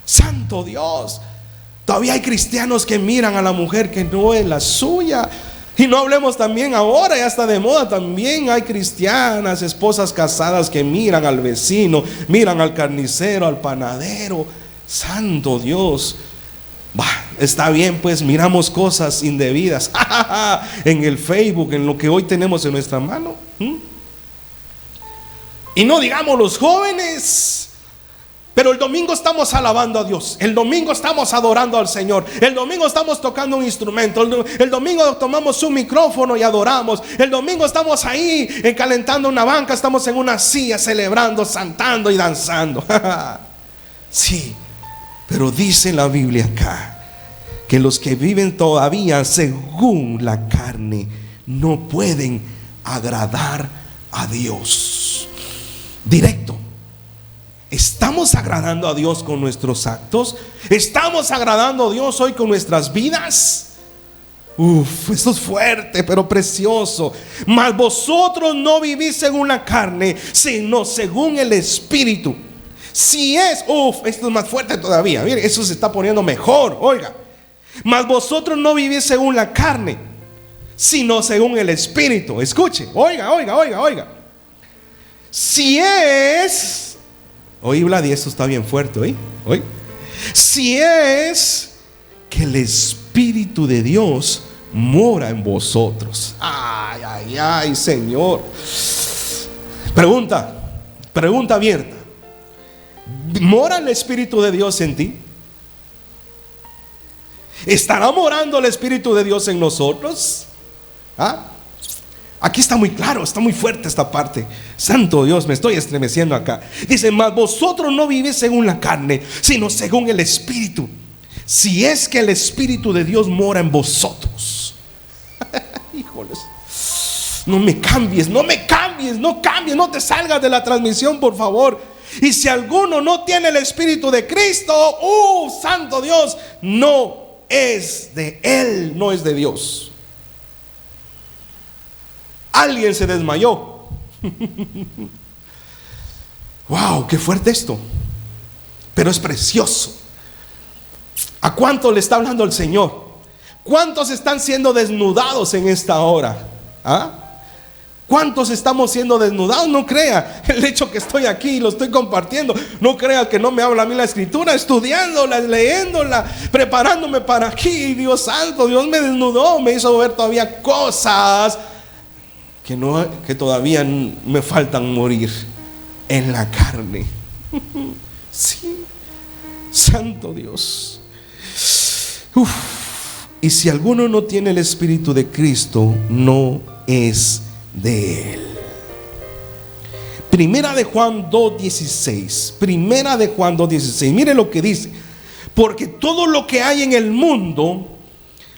Santo Dios. Todavía hay cristianos que miran a la mujer que no es la suya. Y no hablemos también ahora, ya está de moda, también hay cristianas, esposas casadas que miran al vecino, miran al carnicero, al panadero. Santo Dios. Está bien, pues miramos cosas indebidas en el Facebook, en lo que hoy tenemos en nuestra mano. Y no digamos los jóvenes. Pero el domingo estamos alabando a Dios. El domingo estamos adorando al Señor. El domingo estamos tocando un instrumento. El domingo tomamos un micrófono y adoramos. El domingo estamos ahí calentando una banca. Estamos en una silla celebrando, cantando y danzando. Sí, pero dice la Biblia acá que los que viven todavía según la carne no pueden agradar a Dios. Directo. ¿Estamos agradando a Dios con nuestros actos? ¿Estamos agradando a Dios hoy con nuestras vidas? Esto es fuerte, pero precioso. Mas vosotros no vivís según la carne, sino según el Espíritu. Si es, esto es más fuerte todavía. Mire, eso se está poniendo mejor. Oiga, mas vosotros no vivís según la carne, sino según el Espíritu. Escuche, oiga. Si es, oí, Vlad, y esto está bien fuerte, ¿oí? Si es que el Espíritu de Dios mora en vosotros. Ay, Señor. Pregunta abierta. ¿Mora el Espíritu de Dios en ti? ¿Estará morando el Espíritu de Dios en nosotros? Aquí está muy claro, está muy fuerte esta parte. Santo Dios, me estoy estremeciendo acá. Dice, mas vosotros no vivís según la carne, sino según el Espíritu, si es que el Espíritu de Dios mora en vosotros. Híjoles, no me cambies, no cambies, no te salgas de la transmisión, por favor. Y si alguno no tiene el Espíritu de Cristo, santo Dios, no es de Él, no es de Dios. Alguien se desmayó. Wow, qué fuerte esto. Pero es precioso. ¿A cuánto le está hablando el Señor? ¿Cuántos están siendo desnudados en esta hora? ¿Cuántos estamos siendo desnudados? No crea el hecho que estoy aquí y lo estoy compartiendo. No crea que no me habla a mí la Escritura, estudiándola, leyéndola, preparándome para aquí. Dios santo, Dios me desnudó, me hizo ver todavía cosas que todavía me faltan morir en la carne. Sí, santo Dios. Y si alguno no tiene el Espíritu de Cristo, no es de Él. Primera de Juan 2:16. Primera de Juan 2:16. Mire lo que dice: porque todo lo que hay en el mundo,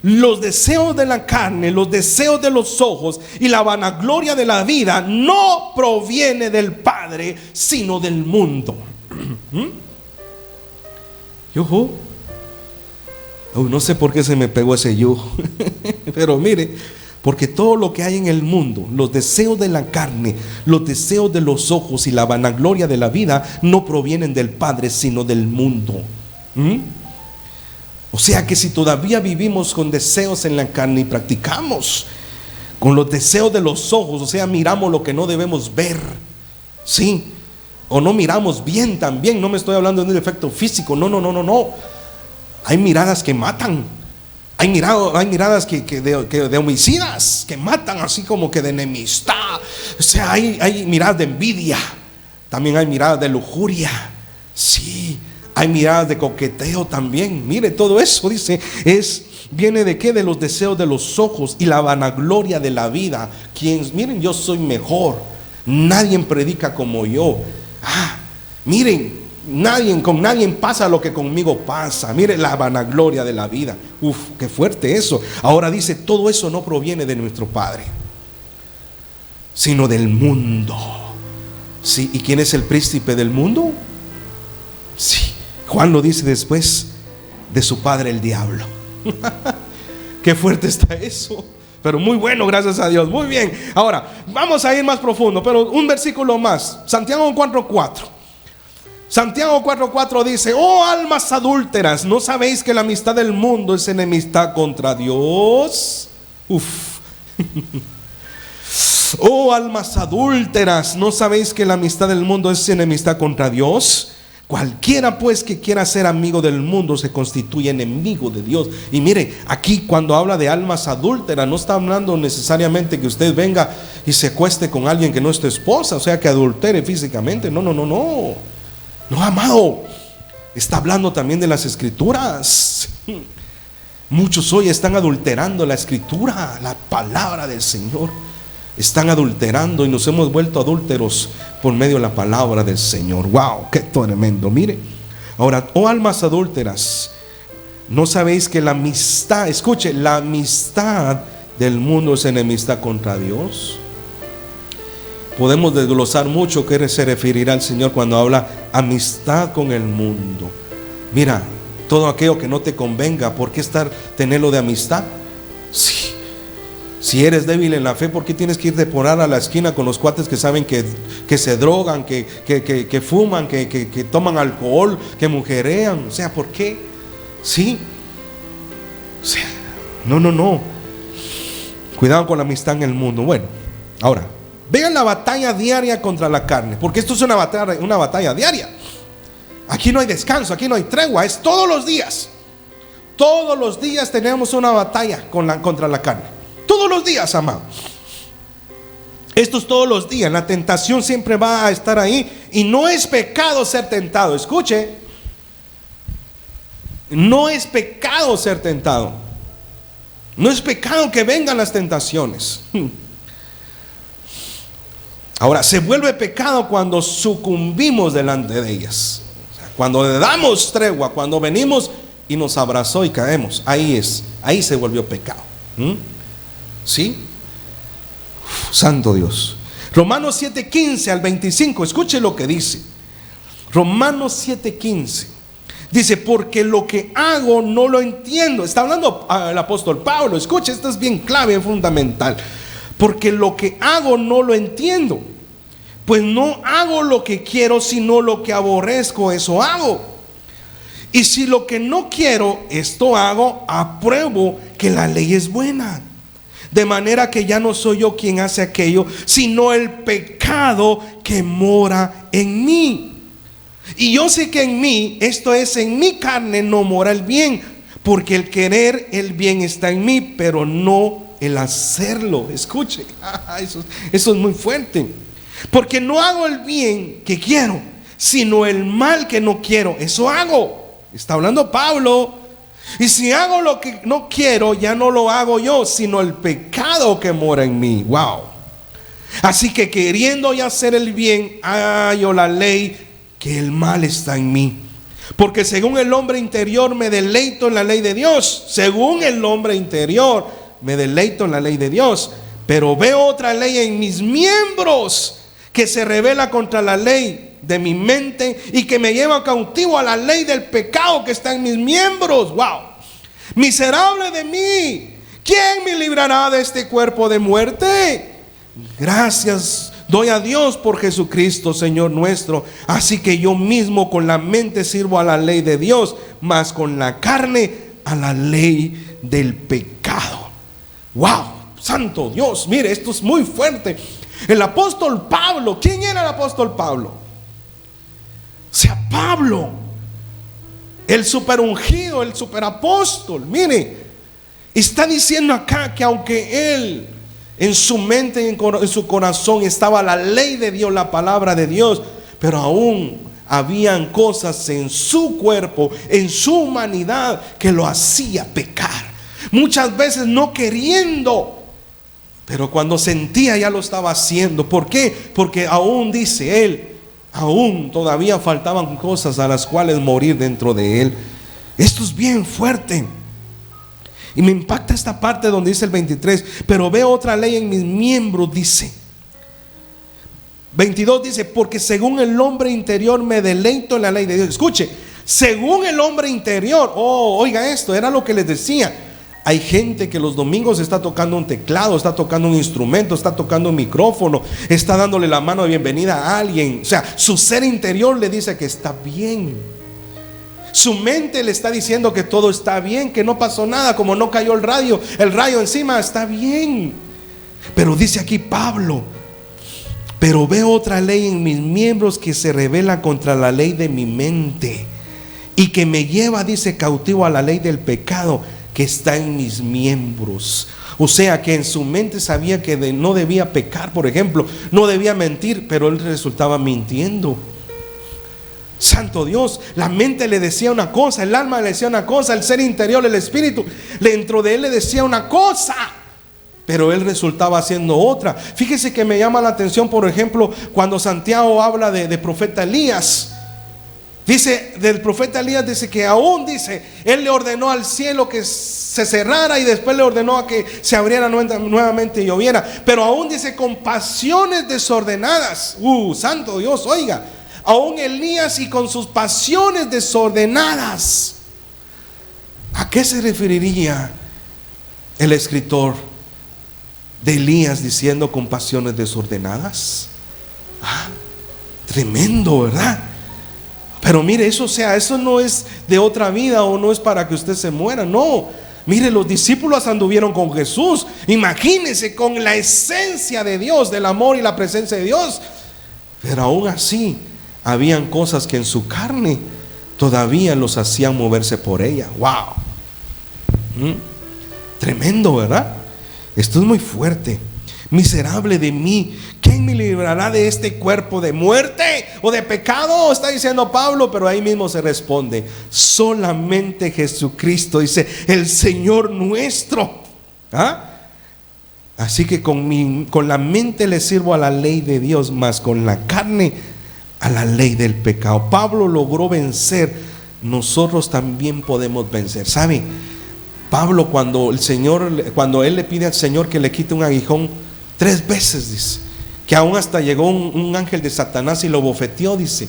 los deseos de la carne, los deseos de los ojos y la vanagloria de la vida, no proviene del Padre, sino del mundo. No sé por qué se me pegó ese yugo. Pero mire, porque todo lo que hay en el mundo, los deseos de la carne, los deseos de los ojos y la vanagloria de la vida, no provienen del Padre, sino del mundo. O sea que si todavía vivimos con deseos en la carne y practicamos con los deseos de los ojos, o sea, miramos lo que no debemos ver, ¿sí? O no miramos bien también. No me estoy hablando de un efecto físico, no. Hay miradas que matan. Hay miradas de homicidas que matan, así como que de enemistad. O sea, hay miradas de envidia. También hay miradas de lujuria. Sí, hay miradas de coqueteo también. Mire, todo eso dice, viene de qué? De los deseos de los ojos y la vanagloria de la vida. Miren, yo soy mejor. Nadie predica como yo. Miren, con nadie pasa lo que conmigo pasa. Mire la vanagloria de la vida. Qué fuerte eso. Ahora dice, todo eso no proviene de nuestro Padre, sino del mundo. Sí, ¿y quién es el príncipe del mundo? Sí, Juan lo dice después: de su padre el diablo. Qué fuerte está eso. Pero muy bueno, gracias a Dios. Muy bien. Ahora, vamos a ir más profundo, pero un versículo más. Santiago 4:4. Santiago 4:4 dice: oh almas adúlteras, ¿no sabéis que la amistad del mundo es enemistad contra Dios? Oh almas adúlteras, ¿no sabéis que la amistad del mundo es enemistad contra Dios? Cualquiera pues que quiera ser amigo del mundo se constituye enemigo de Dios. Y mire, aquí cuando habla de almas adúlteras, no está hablando necesariamente que usted venga y se acueste con alguien que no es tu esposa, o sea, que adultere físicamente. No, amado, está hablando también de las escrituras. Muchos hoy están adulterando la escritura, la palabra del Señor. Están adulterando y nos hemos vuelto adúlteros por medio de la palabra del Señor. Wow, qué tremendo. Mire, ahora, oh almas adúlteras, ¿no sabéis que la amistad, escuche, la amistad del mundo es enemistad contra Dios? Podemos desglosar mucho qué se referirá al Señor cuando habla amistad con el mundo. Mira, todo aquello que no te convenga, ¿por qué tenerlo de amistad? Sí. Si eres débil en la fe, ¿por qué tienes que ir de por a la esquina con los cuates que saben que se drogan, que fuman, que toman alcohol, que mujerean? O sea, ¿por qué? Sí. O sea, no. Cuidado con la amistad en el mundo. Bueno, ahora, vean la batalla diaria contra la carne, porque esto es una batalla diaria. Aquí no hay descanso, aquí no hay tregua, es todos los días. Todos los días tenemos una batalla contra la carne. Todos los días, amado. Esto es todos los días. La tentación siempre va a estar ahí. Y no es pecado ser tentado. Escuche, no es pecado ser tentado. No es pecado que vengan las tentaciones. Ahora, se vuelve pecado cuando sucumbimos delante de ellas. O sea, cuando le damos tregua, cuando venimos y nos abrazó y caemos. Ahí se volvió pecado. ¿Sí? Santo Dios. Romanos 7:15 al 25, escuche lo que dice. Romanos 7:15. Dice, porque lo que hago no lo entiendo. Está hablando el apóstol Pablo. Escuche, esto es bien clave, fundamental. Porque lo que hago no lo entiendo. Pues no hago lo que quiero, sino lo que aborrezco, eso hago. Y si lo que no quiero, esto hago, apruebo que la ley es buena. De manera que ya no soy yo quien hace aquello, sino el pecado que mora en mí. Y yo sé que en mí, esto es, en mi carne no mora el bien, porque el querer el bien está en mí, pero no el hacerlo. Escuche, eso es muy fuerte. Porque no hago el bien que quiero, sino el mal que no quiero, eso hago. Está hablando Pablo. Y si hago lo que no quiero, ya no lo hago yo, sino el pecado que mora en mí. Wow. Así que queriendo ya hacer el bien, hallo la ley, que el mal está en mí. Porque según el hombre interior me deleito en la ley de Dios. Según el hombre interior me deleito en la ley de Dios. Pero veo otra ley en mis miembros que se rebela contra la ley de mi mente y que me lleva cautivo a la ley del pecado que está en mis miembros. Wow. Miserable de mí, ¿quién me librará de este cuerpo de muerte? Gracias doy a Dios por Jesucristo, Señor nuestro. Así que yo mismo con la mente sirvo a la ley de Dios, mas con la carne a la ley del pecado. Wow, santo Dios, mire, esto es muy fuerte. El apóstol Pablo, ¿quién era el apóstol Pablo? O sea, Pablo, el superungido, el superapóstol, mire, está diciendo acá que aunque él en su mente y en su corazón estaba la ley de Dios, la palabra de Dios, pero aún habían cosas en su cuerpo, en su humanidad, que lo hacía pecar. Muchas veces no queriendo, pero cuando sentía ya lo estaba haciendo. ¿Por qué? Porque aún, dice él, aún todavía faltaban cosas a las cuales morir dentro de él. Esto es bien fuerte. Y me impacta esta parte donde dice el 23, pero veo otra ley en mis miembros, dice. 22 dice, porque según el hombre interior me deleito en la ley de Dios. Escuche, según el hombre interior. Oh, oiga esto, era lo que les decía. Hay gente que los domingos está tocando un teclado, está tocando un instrumento, está tocando un micrófono, está dándole la mano de bienvenida a alguien. O sea, su ser interior le dice que está bien. Su mente le está diciendo que todo está bien, que no pasó nada, como no cayó el rayo encima, está bien. Pero dice aquí Pablo, pero veo otra ley en mis miembros que se rebela contra la ley de mi mente y que me lleva, dice, cautivo a la ley del pecado que está en mis miembros. O sea que en su mente sabía que no debía pecar, por ejemplo, no debía mentir, pero él resultaba mintiendo. Santo Dios, la mente le decía una cosa, el alma le decía una cosa, el ser interior, el espíritu dentro de él le decía una cosa, pero él resultaba haciendo otra. Fíjese que me llama la atención, por ejemplo, cuando Santiago habla de profeta Elías. Dice del profeta Elías, dice que aún, dice, él le ordenó al cielo que se cerrara y después le ordenó a que se abriera nuevamente y lloviera, pero aún dice con pasiones desordenadas. Santo Dios, oiga, aún Elías y con sus pasiones desordenadas. ¿A qué se referiría el escritor de Elías diciendo con pasiones desordenadas? Tremendo, ¿verdad? Pero mire, eso no es de otra vida o no es para que usted se muera, no. Mire, los discípulos anduvieron con Jesús. Imagínense, con la esencia de Dios, del amor y la presencia de Dios. Pero aún así, habían cosas que en su carne todavía los hacían moverse por ella. Wow. Tremendo, ¿verdad? Esto es muy fuerte. Miserable de mí, ¿quién me librará de este cuerpo de muerte o de pecado? Está diciendo Pablo, pero ahí mismo se responde: solamente Jesucristo, dice, el Señor nuestro. Así que con la mente le sirvo a la ley de Dios, mas con la carne a la ley del pecado. Pablo logró vencer, nosotros también podemos vencer. ¿Sabe? Pablo, cuando él le pide al Señor que le quite un aguijón, 3 veces dice, que aún hasta llegó un ángel de Satanás y lo bofeteó, dice,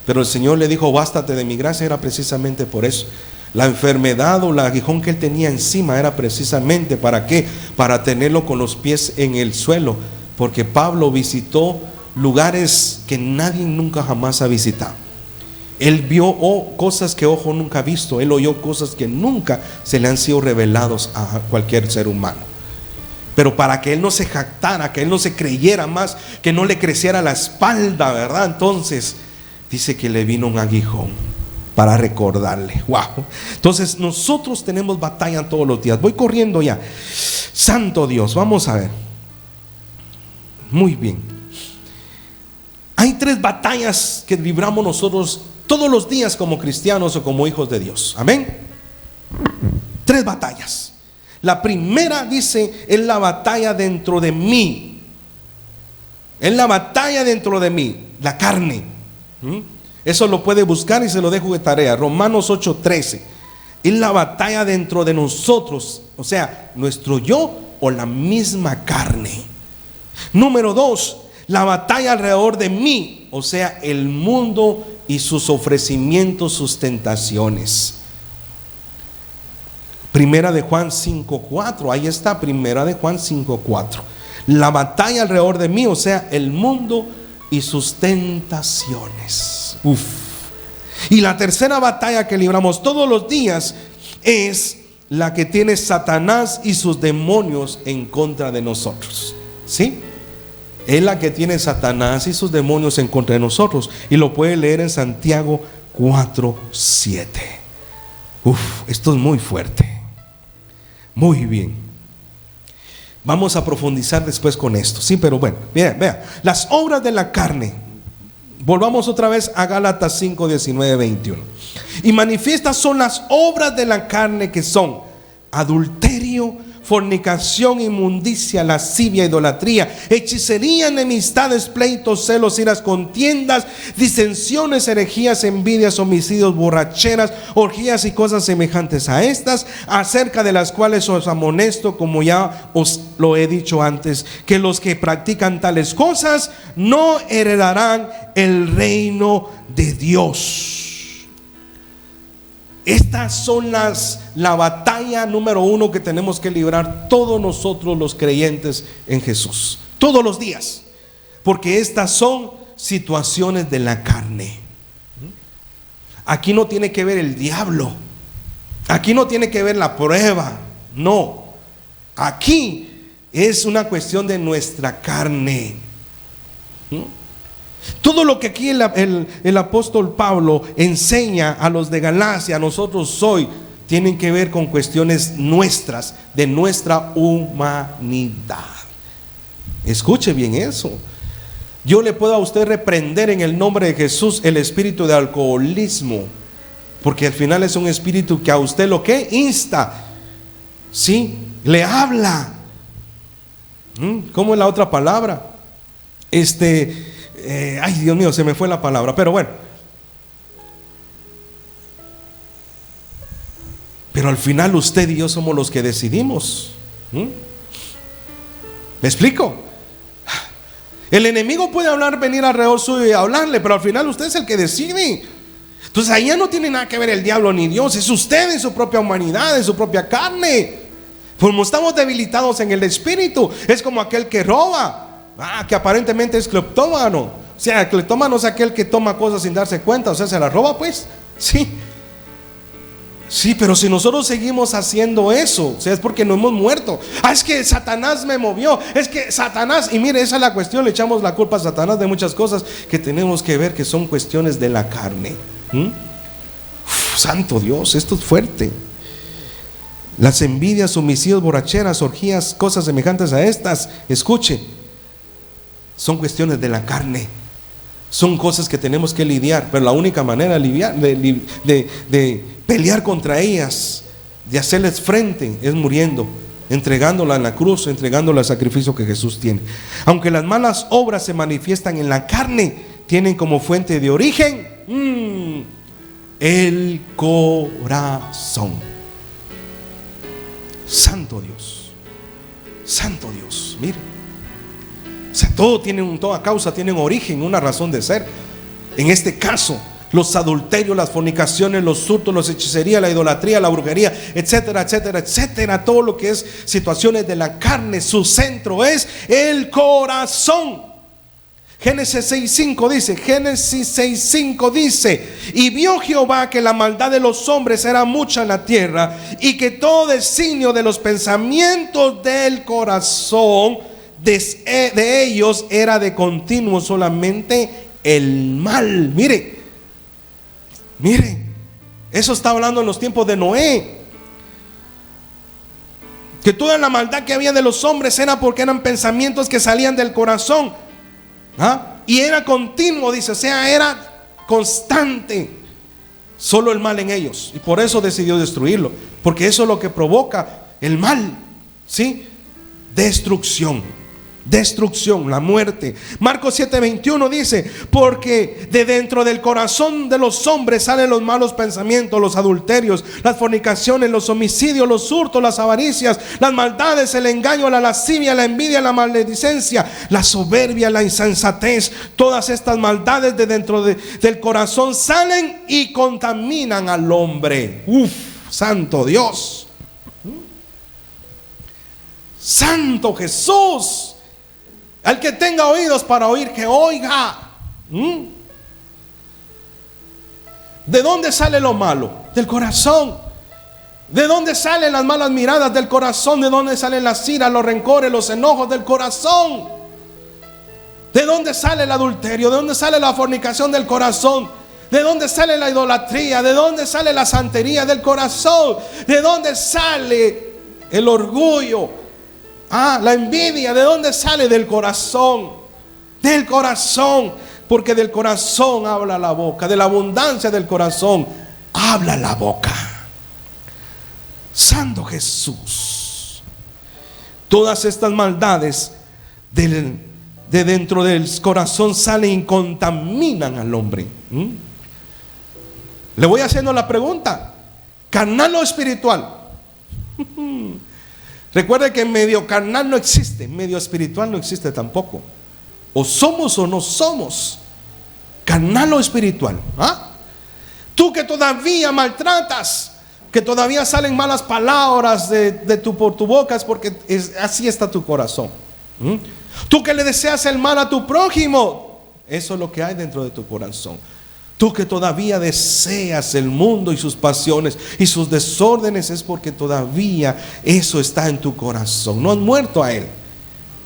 pero el Señor le dijo: bástate de mi gracia. Era precisamente por eso. La enfermedad o el aguijón que él tenía encima era precisamente ¿para qué? Para tenerlo con los pies en el suelo, porque Pablo visitó lugares que nadie nunca jamás ha visitado. Él vio cosas que ojo nunca ha visto. Él oyó cosas que nunca se le han sido revelados a cualquier ser humano. Pero para que él no se jactara, que él no se creyera más, que no le creciera la espalda, ¿verdad? Entonces dice que le vino un aguijón para recordarle. Wow. Entonces nosotros tenemos batalla todos los días. Voy corriendo ya. Santo Dios, vamos a ver. Muy bien. Hay 3 batallas que libramos nosotros todos los días como cristianos o como hijos de Dios. Amén. 3 batallas. La primera, dice, es la batalla dentro de mí. Es la batalla dentro de mí, la carne. Eso lo puede buscar y se lo dejo de tarea. Romanos 8:13. Es la batalla dentro de nosotros, o sea, nuestro yo o la misma carne. Número 2, la batalla alrededor de mí, o sea, el mundo y sus ofrecimientos, sus tentaciones. Primera de Juan 5:4, ahí está, Primera de Juan 5:4. La batalla alrededor de mí, o sea, el mundo y sus tentaciones. Y la tercera batalla que libramos todos los días es la que tiene Satanás y sus demonios en contra de nosotros. ¿Sí? Es la que tiene Satanás y sus demonios en contra de nosotros. Y lo puede leer en Santiago 4:7. Esto es muy fuerte. Muy bien. Vamos a profundizar después con esto. Sí, pero bueno, vea. Las obras de la carne. Volvamos otra vez a Gálatas 5:19-21. Y manifiestas son las obras de la carne, que son adulterio, fornicación, inmundicia, lascivia, idolatría, hechicería, enemistades, pleitos, celos, iras, contiendas, disensiones, herejías, envidias, homicidios, borracheras, orgías y cosas semejantes a estas, acerca de las cuales os amonesto, como ya os lo he dicho antes, que los que practican tales cosas no heredarán el reino de Dios. Estas son la batalla número 1 que tenemos que librar todos nosotros los creyentes en Jesús, todos los días, porque estas son situaciones de la carne. Aquí no tiene que ver el diablo, aquí no tiene que ver la prueba, no, aquí es una cuestión de nuestra carne. Todo lo que aquí el apóstol Pablo enseña a los de Galacia, a nosotros hoy, tienen que ver con cuestiones nuestras, de nuestra humanidad. Escuche bien eso. Yo le puedo a usted reprender en el nombre de Jesús el espíritu de alcoholismo, porque al final es un espíritu que a usted lo que insta, ¿sí? Le habla. ¿Cómo es la otra palabra? Ay, Dios mío, se me fue la palabra, pero bueno. Pero al final usted y yo somos los que decidimos. ¿Me explico? El enemigo puede venir alrededor suyo y hablarle, pero al final usted es el que decide. Entonces ahí ya no tiene nada que ver el diablo ni Dios, es usted en su propia humanidad, en su propia carne. Como estamos debilitados en el espíritu, es como aquel que roba. Que aparentemente es cleptómano. O sea, el cleptómano es aquel que toma cosas sin darse cuenta, o sea, se las roba, pues. Sí, pero si nosotros seguimos haciendo eso, o sea, es porque no hemos muerto. Es que Satanás me movió, es que Satanás, y mire, esa es la cuestión, le echamos la culpa a Satanás de muchas cosas que tenemos que ver que son cuestiones de la carne. Santo Dios, esto es fuerte. Las envidias, homicidios, borracheras, orgías, cosas semejantes a estas, escuche, son cuestiones de la carne. Son cosas que tenemos que lidiar, pero la única manera de pelear contra ellas, de hacerles frente, es muriendo. entregándola en la cruz, entregándola al sacrificio que Jesús tiene. Aunque las malas obras se manifiestan en la carne, tienen como fuente de origen el corazón. Santo Dios, santo Dios, mire. O sea, toda causa tiene un origen, una razón de ser. En este caso, los adulterios, las fornicaciones, los hurtos, la hechicería, la idolatría, la brujería, etcétera, etcétera, etcétera. Todo lo que es situaciones de la carne, su centro es el corazón. Génesis 6:5 dice: y vio Jehová que la maldad de los hombres era mucha en la tierra, y que todo designio de los pensamientos del corazón de ellos era de continuo solamente el mal. Mire, eso está hablando en los tiempos de Noé, que toda la maldad que había de los hombres era porque eran pensamientos que salían del corazón. Y era continuo, dice, o sea, era constante, solo el mal en ellos, y por eso decidió destruirlo, porque eso es lo que provoca el mal, ¿sí? Destrucción, la muerte. Marcos 7:21 dice: porque de dentro del corazón de los hombres salen los malos pensamientos, los adulterios, las fornicaciones, los homicidios, los hurtos, las avaricias, las maldades, el engaño, la lascivia, la envidia, la maledicencia, la soberbia, la insensatez. Todas estas maldades de dentro del corazón salen y contaminan al hombre. Santo Dios, Santo Jesús. Al que tenga oídos para oír, que oiga. ¿De dónde sale lo malo? Del corazón. ¿De dónde salen las malas miradas? Del corazón. ¿De dónde salen las iras, los rencores, los enojos? Del corazón. ¿De dónde sale el adulterio? ¿De dónde sale la fornicación? Del corazón. ¿De dónde sale la idolatría? ¿De dónde sale la santería? Del corazón. ¿De dónde sale el orgullo? La envidia, ¿de dónde sale? Del corazón. Del corazón. Porque del corazón habla la boca. De la abundancia del corazón habla la boca. Santo Jesús. Todas estas maldades de dentro del corazón salen y contaminan al hombre. Le voy haciendo la pregunta: ¿carnal o espiritual? Recuerde que medio carnal no existe, medio espiritual no existe tampoco. O somos o no somos, carnal o espiritual. Tú que todavía maltratas, que todavía salen malas palabras por tu boca, es porque así está tu corazón. Tú que le deseas el mal a tu prójimo, eso es lo que hay dentro de tu corazón. Tú que todavía deseas el mundo y sus pasiones y sus desórdenes, es porque todavía eso está en tu corazón. No has muerto a él.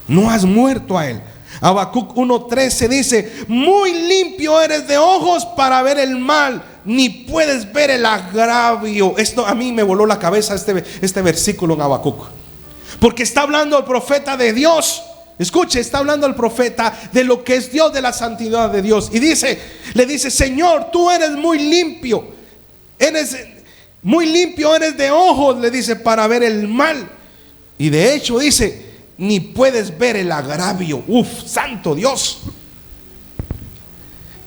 No has muerto a él. Habacuc 1:13 dice: muy limpio eres de ojos para ver el mal, ni puedes ver el agravio. Esto a mí me voló la cabeza, este versículo en Habacuc, porque está hablando el profeta de Dios. Escuche, está hablando el profeta de lo que es Dios, de la santidad de Dios. Y le dice: Señor, tú eres muy limpio. Eres de ojos, le dice, para ver el mal. Y de hecho dice: ni puedes ver el agravio. Santo Dios.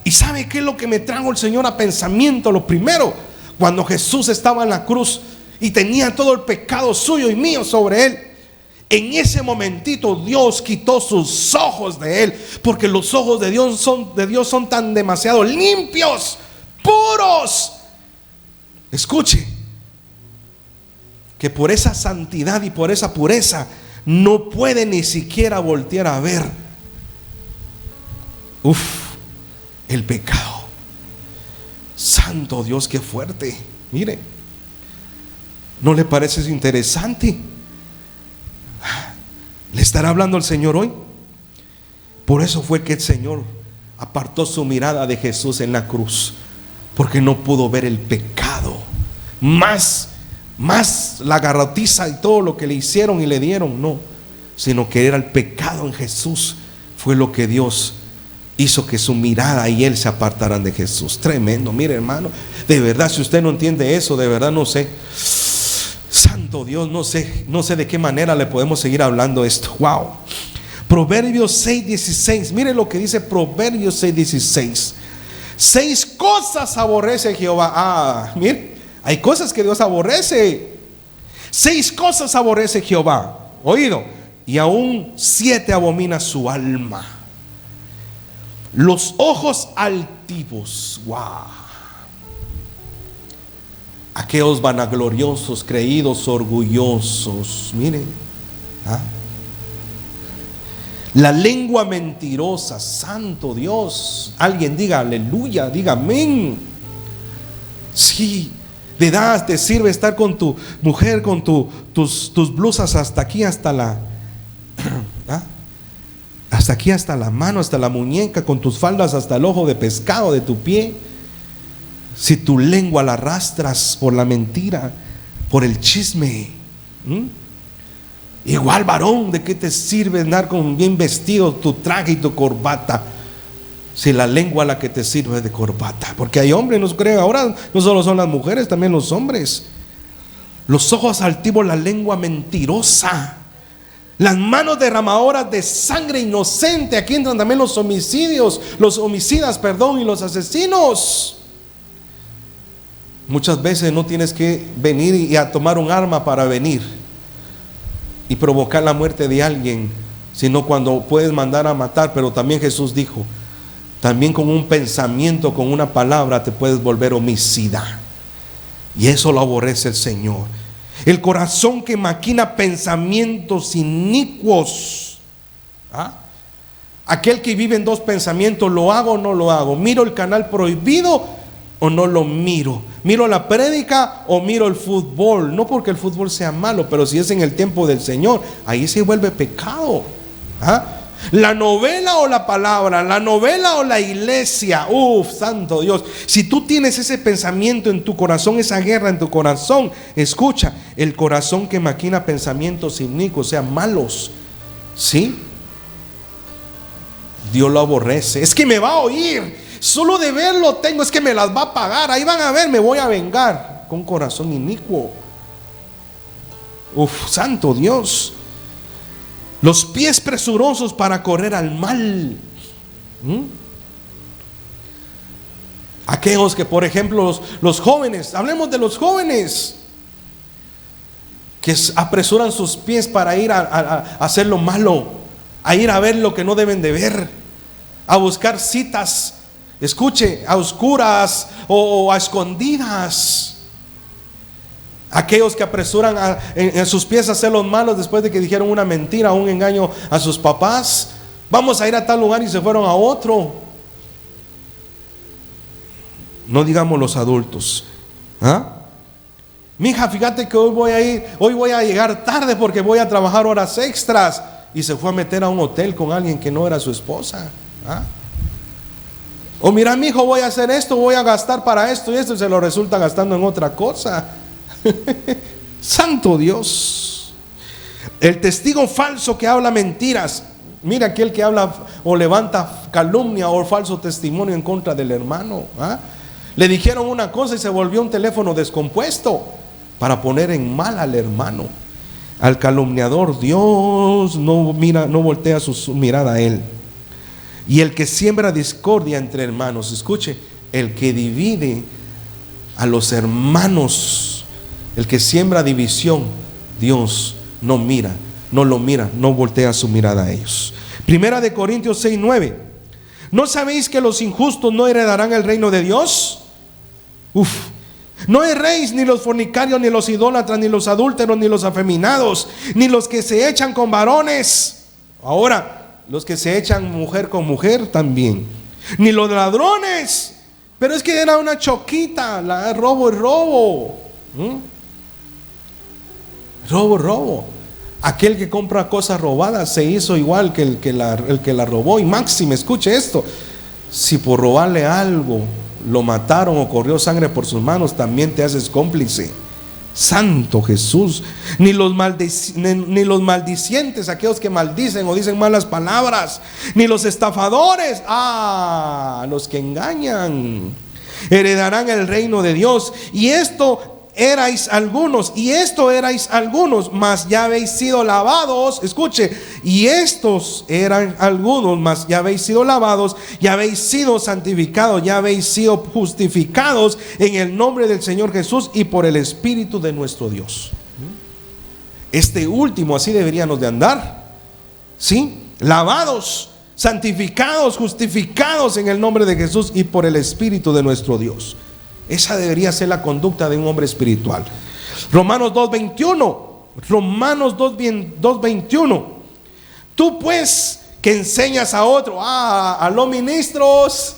¿Y sabe qué es lo que me trajo el Señor a pensamiento? Lo primero, cuando Jesús estaba en la cruz y tenía todo el pecado suyo y mío sobre él, en ese momentito Dios quitó sus ojos de él, porque los ojos de Dios son tan demasiado limpios, puros. Escuche, que por esa santidad y por esa pureza no puede ni siquiera voltear a ver el pecado. Santo Dios, qué fuerte. Mire, ¿no le parece eso interesante? ¿Le estará hablando el Señor hoy? Por eso fue que el Señor apartó su mirada de Jesús en la cruz, porque no pudo ver el pecado, más la garrotiza y todo lo que le hicieron y le dieron, no, sino que era el pecado en Jesús. Fue lo que Dios hizo que su mirada y él se apartaran de Jesús. Tremendo. Mire, hermano, de verdad, si usted no entiende eso, de verdad no sé. Santo Santo Dios, no sé de qué manera le podemos seguir hablando esto. Wow. Proverbios 6:16. Mire lo que dice Proverbios 6:16. 6 cosas aborrece Jehová. Mire, hay cosas que Dios aborrece. 6 cosas aborrece Jehová. Oído. Y aún 7 abomina su alma. Los ojos altivos. Wow. Aquellos vanagloriosos, creídos, orgullosos. Miren. La lengua mentirosa. Santo Dios. Alguien diga aleluya, diga amén. Sí, de edad te sirve estar con tu mujer, con tus blusas hasta aquí, hasta la hasta aquí, hasta la mano, hasta la muñeca, con tus faldas hasta el ojo de pescado de tu pie. Si tu lengua la arrastras por la mentira, por el chisme, igual varón, ¿de qué te sirve andar con bien vestido, tu traje y tu corbata, si la lengua la que te sirve de corbata? Porque hay hombres, no creen, ahora no solo son las mujeres, también los hombres. Los ojos altivos, la lengua mentirosa, las manos derramadoras de sangre inocente. Aquí entran también los homicidas, y los asesinos. Muchas veces no tienes que venir y a tomar un arma para venir y provocar la muerte de alguien, sino cuando puedes mandar a matar. Pero también Jesús dijo, también con un pensamiento, con una palabra te puedes volver homicida, y eso lo aborrece el Señor. El corazón que maquina pensamientos inicuos. Aquel que vive en 2 pensamientos: ¿lo hago o no lo hago? ¿Miro el canal prohibido o no lo miro? ¿Miro la prédica o miro el fútbol? No porque el fútbol sea malo, pero si es en el tiempo del Señor, ahí se vuelve pecado. La novela o la palabra, la novela o la iglesia. Santo Dios. Si tú tienes ese pensamiento en tu corazón, esa guerra en tu corazón, escucha, el corazón que maquina pensamientos inicuos, o sea, malos, ¿sí? Dios lo aborrece. Es que me va a oír, solo de verlo tengo, es que me las va a pagar, ahí van a ver, me voy a vengar. Con corazón inicuo. Santo Dios. Los pies presurosos para correr al mal. Aquellos que, por ejemplo, los jóvenes, hablemos de los jóvenes, que apresuran sus pies para ir a hacer lo malo, a ir a ver lo que no deben de ver, a buscar citas, escuche, a oscuras o a escondidas. Aquellos que apresuran en sus pies a hacer los malos después de que dijeron una mentira, un engaño a sus papás. Vamos a ir a tal lugar y se fueron a otro. No digamos los adultos. Mija, fíjate que hoy voy a llegar tarde porque voy a trabajar horas extras. Y se fue a meter a un hotel con alguien que no era su esposa. O mira, mi hijo, voy a hacer esto, voy a gastar para esto y esto, y se lo resulta gastando en otra cosa. Santo Dios. El testigo falso que habla mentiras. Mira, aquel que habla o levanta calumnia o falso testimonio en contra del hermano. Le dijeron una cosa y se volvió un teléfono descompuesto para poner en mal al hermano, al calumniador. Dios no mira, no voltea su mirada a él. Y el que siembra discordia entre hermanos, escuche, el que divide a los hermanos, el que siembra división, Dios no mira, no lo mira, no voltea su mirada a ellos. Primera de Corintios 6:9. ¿No sabéis que los injustos no heredarán el reino de Dios? No erréis, ni los fornicarios, ni los idólatras, ni los adúlteros, ni los afeminados, ni los que se echan con varones. Ahora, los que se echan mujer con mujer también. Ni los ladrones. Pero es que era una choquita, robo y robo. Robo. Aquel que compra cosas robadas se hizo igual que el que la robó. Y máxime, escuche esto: si por robarle algo lo mataron o corrió sangre por sus manos, también te haces cómplice. Santo Jesús. Ni los maldicientes, aquellos que maldicen o dicen malas palabras, ni los estafadores, los que engañan, heredarán el reino de Dios. Y esto erais algunos, y esto erais algunos, mas ya habéis sido lavados. Escuche, y estos eran algunos, mas ya habéis sido lavados, ya habéis sido santificados, ya habéis sido justificados en el nombre del Señor Jesús y por el Espíritu de nuestro Dios. Este último, así deberíamos de andar, ¿sí? Lavados, santificados, justificados en el nombre de Jesús y por el Espíritu de nuestro Dios. Esa debería ser la conducta de un hombre espiritual. Romanos 2:21. Romanos 2:21. Tú pues que enseñas a otro, a los ministros,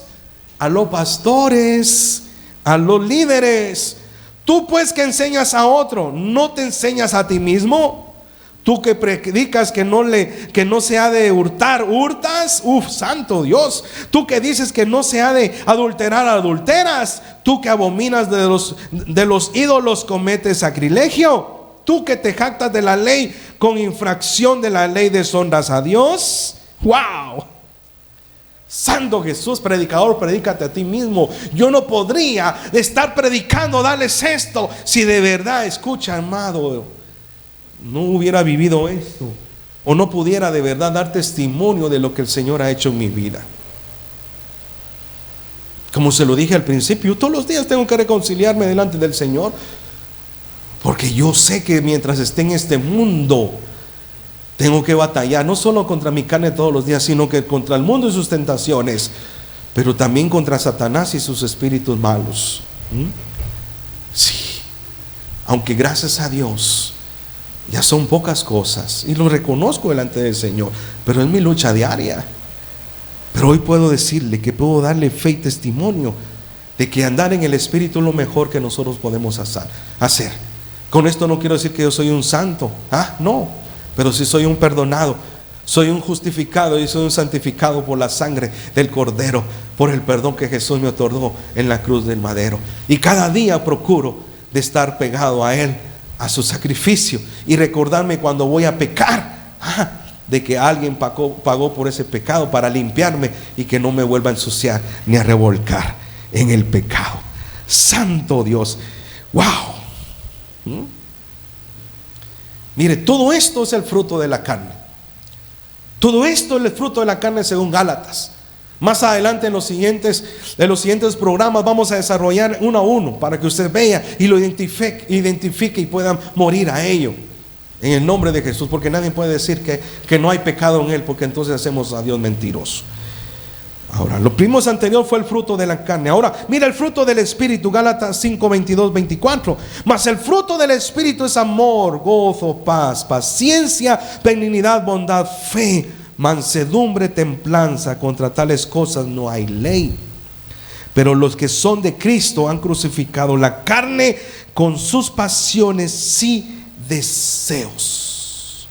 a los pastores, a los líderes. Tú pues que enseñas a otro, ¿no te enseñas a ti mismo? Tú que predicas que no se ha de hurtar, hurtas. Santo Dios. Tú que dices que no se ha de adulterar, adulteras. Tú que abominas de los ídolos, cometes sacrilegio. Tú que te jactas de la ley, con infracción de la ley deshonras a Dios. ¡Wow! Santo Jesús, predicador, predícate a ti mismo. Yo no podría estar predicando, darles esto, si de verdad, escucha, amado, no hubiera vivido esto, o no pudiera de verdad dar testimonio de lo que el Señor ha hecho en mi vida. Como se lo dije al principio, todos los días tengo que reconciliarme delante del Señor, porque yo sé que mientras esté en este mundo tengo que batallar, no solo contra mi carne todos los días, sino que contra el mundo y sus tentaciones, pero también contra Satanás y sus espíritus malos. Sí, aunque gracias a Dios ya son pocas cosas, y lo reconozco delante del Señor, pero es mi lucha diaria. Pero hoy puedo decirle que puedo darle fe y testimonio de que andar en el Espíritu es lo mejor que nosotros podemos hacer. Con esto no quiero decir que yo soy un santo, no, pero sí soy un perdonado, soy un justificado y soy un santificado por la sangre del Cordero, por el perdón que Jesús me otorgó en la cruz del madero. Y cada día procuro de estar pegado a Él, a su sacrificio, y recordarme cuando voy a pecar, de que alguien pagó por ese pecado para limpiarme y que no me vuelva a ensuciar ni a revolcar en el pecado. Santo Dios. Wow. Mire, todo esto es el fruto de la carne. Todo esto es el fruto de la carne según Gálatas. Más adelante en los siguientes programas vamos a desarrollar uno a uno para que usted vea y lo identifique y puedan morir a ello en el nombre de Jesús, porque nadie puede decir que no hay pecado en Él, porque entonces hacemos a Dios mentiroso. Ahora, lo primero anterior fue el fruto de la carne. Ahora, mira el fruto del Espíritu, Gálatas 5, 22, 24. Mas el fruto del Espíritu es amor, gozo, paz, paciencia, benignidad, bondad, fe, mansedumbre, templanza. Contra tales cosas no hay ley. Pero los que son de Cristo han crucificado la carne con sus pasiones y deseos.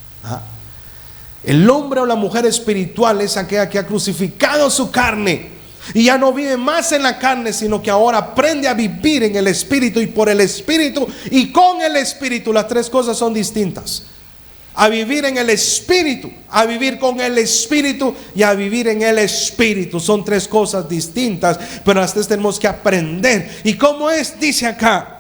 El hombre o la mujer espiritual es aquella que ha crucificado su carne y ya no vive más en la carne, sino que ahora aprende a vivir en el Espíritu y por el Espíritu y con el Espíritu. Las tres cosas son distintas: a vivir en el Espíritu, a vivir con el Espíritu y a vivir en el Espíritu. Son tres cosas distintas, pero las tres tenemos que aprender. ¿Y cómo es? Dice acá: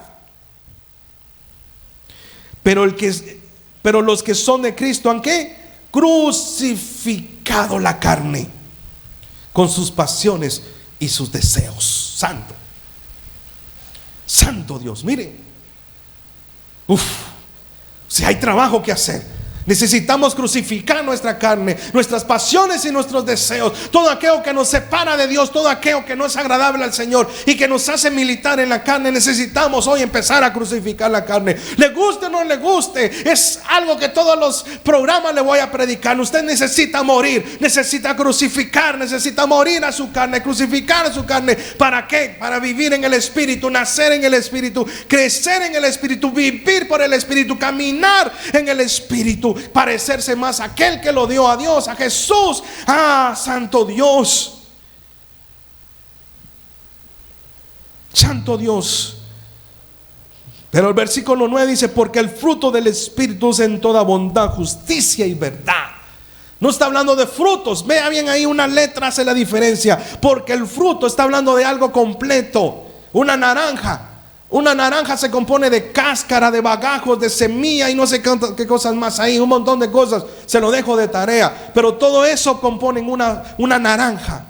pero los que son de Cristo han ¿qué? Crucificado la carne con sus pasiones y sus deseos. Santo Dios. Mire, si hay trabajo que hacer. Necesitamos crucificar nuestra carne, nuestras pasiones y nuestros deseos, todo aquello que nos separa de Dios, todo aquello que no es agradable al Señor y que nos hace militar en la carne. Necesitamos hoy empezar a crucificar la carne. Le guste o no le guste, es algo que todos los programas le voy a predicar. Usted necesita morir, necesita crucificar, necesita morir a su carne, crucificar a su carne. ¿Para qué? Para vivir en el Espíritu, nacer en el Espíritu, crecer en el Espíritu, vivir por el Espíritu, caminar en el Espíritu, parecerse más a aquel que lo dio a Dios, a Jesús. Santo Dios. Santo Dios. Pero el versículo 9 dice: porque el fruto del Espíritu es en toda bondad, justicia y verdad. No está hablando de frutos. Vea bien ahí, una letra hace la diferencia. Porque el fruto está hablando de algo completo. Una naranja Una naranja se compone de cáscara, de bagajos, de semilla y no sé qué cosas más hay, un montón de cosas. Se lo dejo de tarea. Pero todo eso componen una naranja.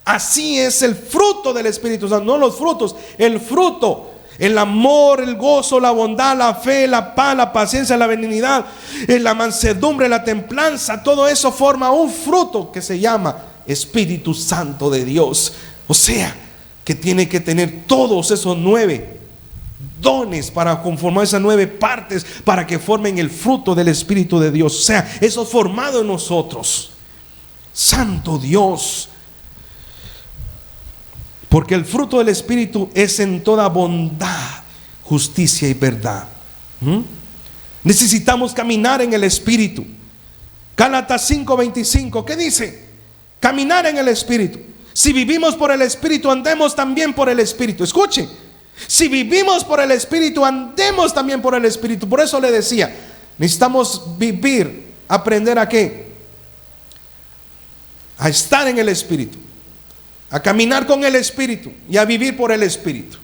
Así es el fruto del Espíritu Santo, no los frutos, el fruto. El amor, el gozo, la bondad, la fe, la paz, la paciencia, la benignidad, la mansedumbre, la templanza. Todo eso forma un fruto que se llama Espíritu Santo de Dios. O sea, que tiene que tener todos esos 9 dones para conformar esas 9 partes para que formen el fruto del Espíritu de Dios. O sea, eso formado en nosotros. Santo Dios. Porque el fruto del Espíritu es en toda bondad, justicia y verdad. Necesitamos caminar en el Espíritu. Gálatas 5:25, ¿qué dice? Caminar en el Espíritu. Si vivimos por el Espíritu, andemos también por el Espíritu. Escuchen, si vivimos por el Espíritu, andemos también por el Espíritu. Por eso le decía, necesitamos vivir, aprender a ¿qué? A estar en el Espíritu, a caminar con el Espíritu y a vivir por el Espíritu.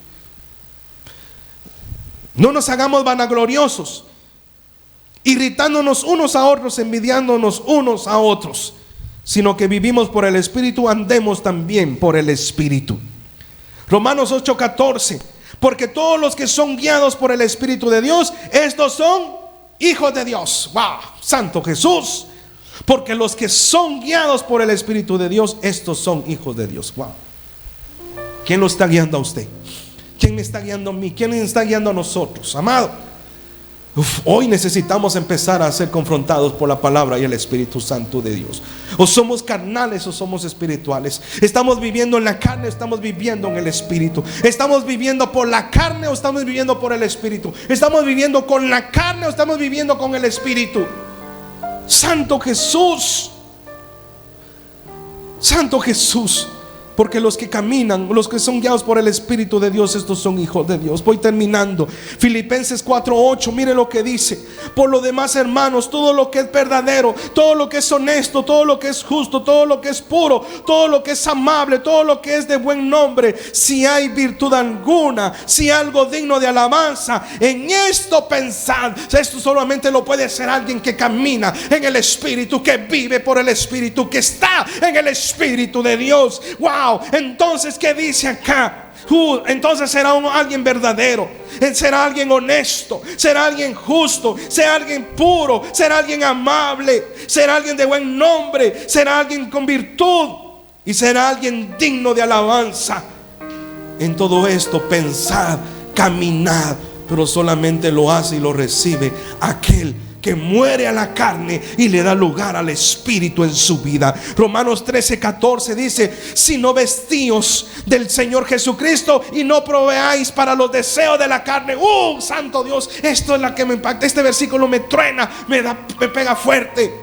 No nos hagamos vanagloriosos, irritándonos unos a otros, envidiándonos unos a otros, sino que vivimos por el Espíritu, andemos también por el Espíritu. Romanos 8:14, porque todos los que son guiados por el Espíritu de Dios, estos son hijos de Dios. ¡Wow! Santo Jesús. Porque los que son guiados por el Espíritu de Dios, estos son hijos de Dios. Wow. ¿Quién lo está guiando a usted? ¿Quién me está guiando a mí? ¿Quién me está guiando a nosotros? Amado, hoy necesitamos empezar a ser confrontados por la palabra y el Espíritu Santo de Dios. O somos carnales o somos espirituales. Estamos viviendo en la carne o estamos viviendo en el Espíritu. Estamos viviendo por la carne o estamos viviendo por el Espíritu. Estamos viviendo con la carne o estamos viviendo con el Espíritu. Santo Jesús. Santo Jesús. Porque los que caminan, los que son guiados por el Espíritu de Dios, estos son hijos de Dios. Voy terminando. Filipenses 4:8, mire lo que dice. Por lo demás, hermanos, todo lo que es verdadero, todo lo que es honesto, todo lo que es justo, todo lo que es puro, todo lo que es amable, todo lo que es de buen nombre, si hay virtud alguna, si algo digno de alabanza, en esto pensad. Esto solamente lo puede hacer alguien que camina en el Espíritu, que vive por el Espíritu, que está en el Espíritu de Dios. ¡Wow! Entonces, ¿qué dice acá? Entonces será alguien verdadero, será alguien honesto, será alguien justo, será alguien puro, será alguien amable, será alguien de buen nombre, será alguien con virtud y será alguien digno de alabanza. En todo esto pensad, caminad, pero solamente lo hace y lo recibe aquel que muere a la carne y le da lugar al Espíritu en su vida. Romanos 13:14 dice: sino vestíos del Señor Jesucristo y no proveáis para los deseos de la carne. Santo Dios, esto es la que me impacta. Este versículo me truena, me pega fuerte.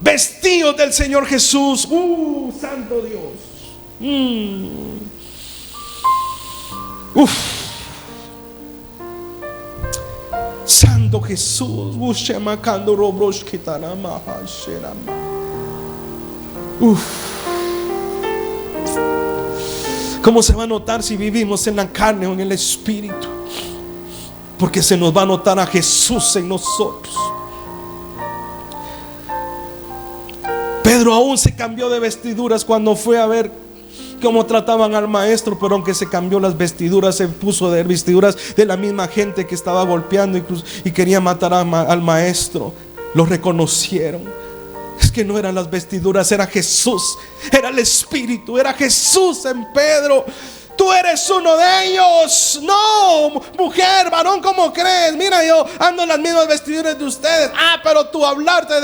Vestíos del Señor Jesús. Santo Dios. Santo Jesús. ¿Cómo se va a notar si vivimos en la carne o en el Espíritu? Porque se nos va a notar a Jesús en nosotros. Pedro aún se cambió de vestiduras cuando fue a ver cómo trataban al maestro, pero aunque se cambió las vestiduras, se puso de vestiduras de la misma gente que estaba golpeando y quería matar al maestro. Lo reconocieron. Es que no eran las vestiduras, era Jesús, era el Espíritu, era Jesús en Pedro. Tú eres uno de ellos. No, mujer, varón, ¿cómo crees? Mira, yo ando en las mismas vestiduras de ustedes. Pero tu hablar te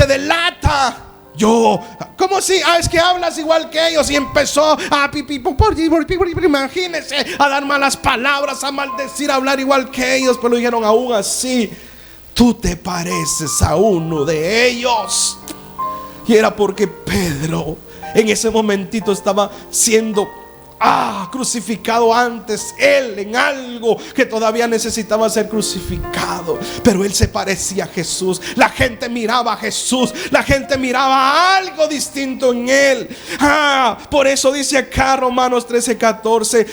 delata. Yo, ¿cómo así? Es que hablas igual que ellos. Y empezó imagínense, a dar malas palabras, a maldecir, a hablar igual que ellos. Pero dijeron: aún así, tú te pareces a uno de ellos. Y era porque Pedro en ese momentito estaba siendo crucificado antes Él en algo que todavía necesitaba ser crucificado. Pero Él se parecía a Jesús. La gente miraba a Jesús. La gente miraba algo distinto en Él. Por eso dice acá Romanos 13:14: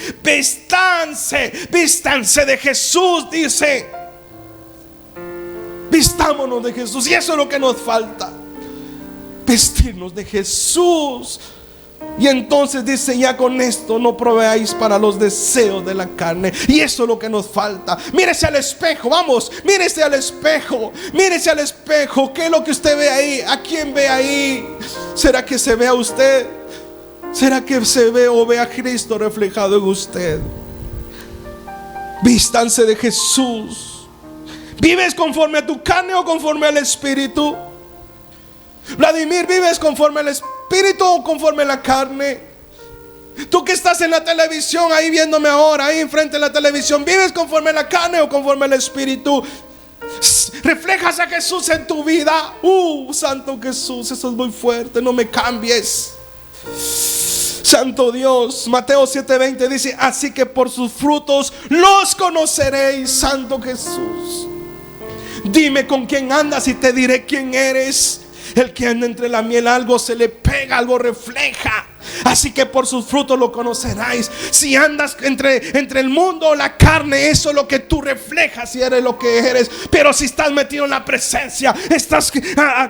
vístanse de Jesús, dice. Vistámonos de Jesús. Y eso es lo que nos falta, vestirnos de Jesús. Y entonces dice: ya con esto no proveáis para los deseos de la carne. Y eso es lo que nos falta. Mírese al espejo, vamos, mírese al espejo. Mírese al espejo. ¿Qué es lo que usted ve ahí? ¿A quién ve ahí? ¿Será que se ve a usted? ¿Será que se ve o ve a Cristo reflejado en usted? Vístanse de Jesús. ¿Vives conforme a tu carne o conforme al Espíritu? Vladimir, ¿vives conforme al Espíritu o conforme a la carne? Tú que estás en la televisión ahí viéndome ahora, ahí enfrente de la televisión, ¿vives conforme a la carne o conforme al Espíritu? ¿Reflejas a Jesús en tu vida? Santo Jesús, eso es muy fuerte, no me cambies. Santo Dios. Mateo 7:20 dice: así que por sus frutos los conoceréis. Santo Jesús, dime con quién andas y te diré quién eres. El que anda entre la miel, algo se le pega, algo refleja. Así que por sus frutos lo conoceráis. Si andas entre el mundo o la carne, eso es lo que tú reflejas, si eres lo que eres. Pero si estás metido en la presencia, estás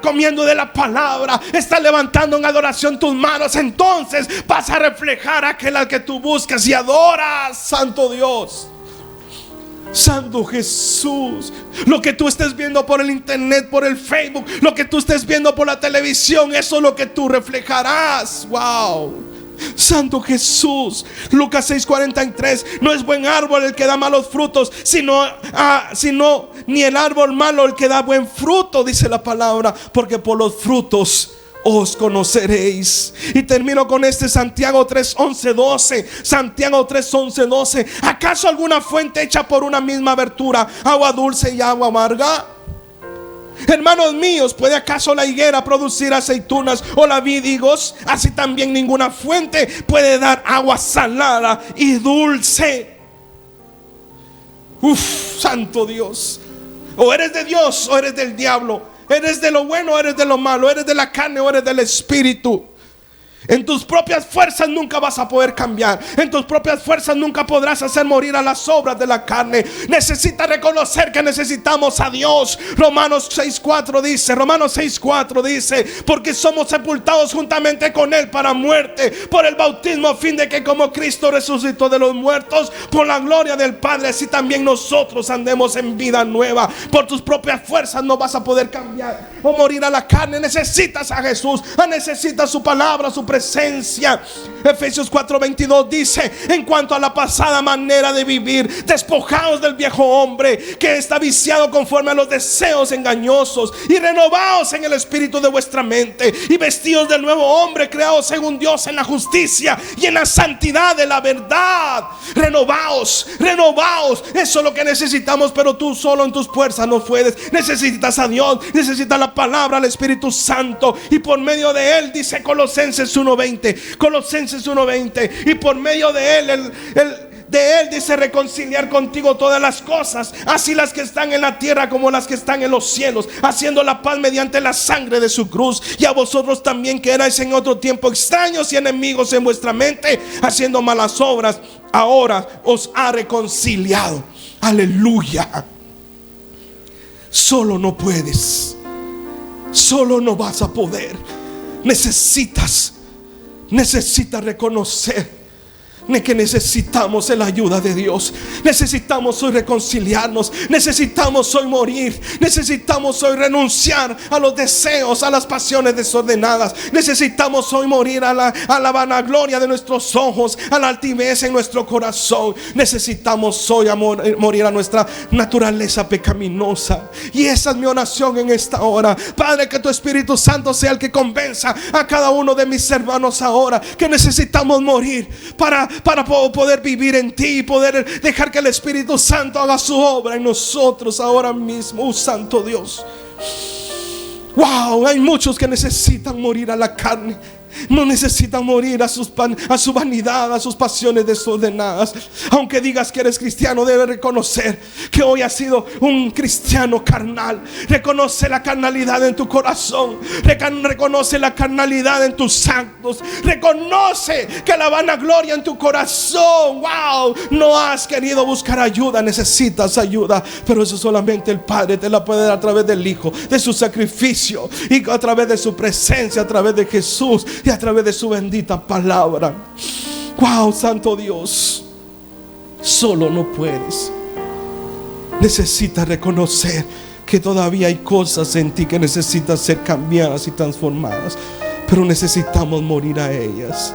comiendo de la palabra, estás levantando en adoración tus manos, entonces vas a reflejar a aquel al que tú buscas y adoras. Santo Dios, Santo Jesús. Lo que tú estés viendo por el internet, por el Facebook, lo que tú estés viendo por la televisión, eso es lo que tú reflejarás. Wow. Santo Jesús. Lucas 6:43: no es buen árbol el que da malos frutos, sino ni el árbol malo el que da buen fruto, dice la palabra, porque por los frutos os conoceréis. Y termino con Santiago 3:11-12. Santiago 3:11-12. ¿Acaso alguna fuente hecha por una misma abertura, agua dulce y agua amarga? Hermanos míos, ¿puede acaso la higuera producir aceitunas o la vid higos? Así también ninguna fuente puede dar agua salada y dulce. Santo Dios. O eres de Dios o eres del diablo. Eres de lo bueno o eres de lo malo. Eres de la carne o eres del Espíritu. En tus propias fuerzas nunca vas a poder cambiar. En tus propias fuerzas nunca podrás hacer morir a las obras de la carne. Necesitas reconocer que necesitamos a Dios. Romanos 6:4 dice: porque somos sepultados juntamente con Él para muerte, por el bautismo, a fin de que como Cristo resucitó de los muertos por la gloria del Padre, así también nosotros andemos en vida nueva. Por tus propias fuerzas no vas a poder cambiar o morir a la carne. Necesitas a Jesús, necesitas su palabra, su presencia. Efesios 4:22 dice: en cuanto a la pasada manera de vivir, despojaos del viejo hombre que está viciado conforme a los deseos engañosos, y renovaos en el espíritu de vuestra mente, y vestidos del nuevo hombre creado según Dios en la justicia y en la santidad de la verdad. Renovaos. Eso es lo que necesitamos. Pero tú solo en tus fuerzas no puedes. Necesitas a Dios, necesitas la palabra, al Espíritu Santo, y por medio de Él, dice Colosenses 1:20, y por medio de Él, dice, reconciliar contigo todas las cosas, así las que están en la tierra como las que están en los cielos, haciendo la paz mediante la sangre de su cruz. Y a vosotros también, que erais en otro tiempo extraños y enemigos en vuestra mente, haciendo malas obras, ahora os ha reconciliado. Aleluya. Solo no puedes, solo no vas a poder. Necesitas reconocer que necesitamos la ayuda de Dios. Necesitamos hoy reconciliarnos. Necesitamos hoy morir. Necesitamos hoy renunciar a los deseos, a las pasiones desordenadas. Necesitamos hoy morir a la vanagloria de nuestros ojos, a la altivez en nuestro corazón. Necesitamos hoy morir a nuestra naturaleza pecaminosa. Y esa es mi oración en esta hora. Padre, que tu Espíritu Santo sea el que convenza a cada uno de mis hermanos ahora que necesitamos morir para poder vivir en ti y poder dejar que el Espíritu Santo haga su obra en nosotros ahora mismo. Santo Dios. Wow, hay muchos que necesitan morir a la carne. No necesita morir a su vanidad, a sus pasiones desordenadas. Aunque digas que eres cristiano, debes reconocer que hoy has sido un cristiano carnal. Reconoce la carnalidad en tu corazón. Reconoce la carnalidad en tus actos. Reconoce que la vanagloria en tu corazón. Wow, no has querido buscar ayuda, necesitas ayuda, pero eso solamente el Padre te la puede dar a través del Hijo, de su sacrificio, y a través de su presencia, a través de Jesús y a través de su bendita palabra. Wow, Santo Dios, solo no puedes. Necesitas reconocer que todavía hay cosas en ti que necesitan ser cambiadas y transformadas, pero necesitamos morir a ellas.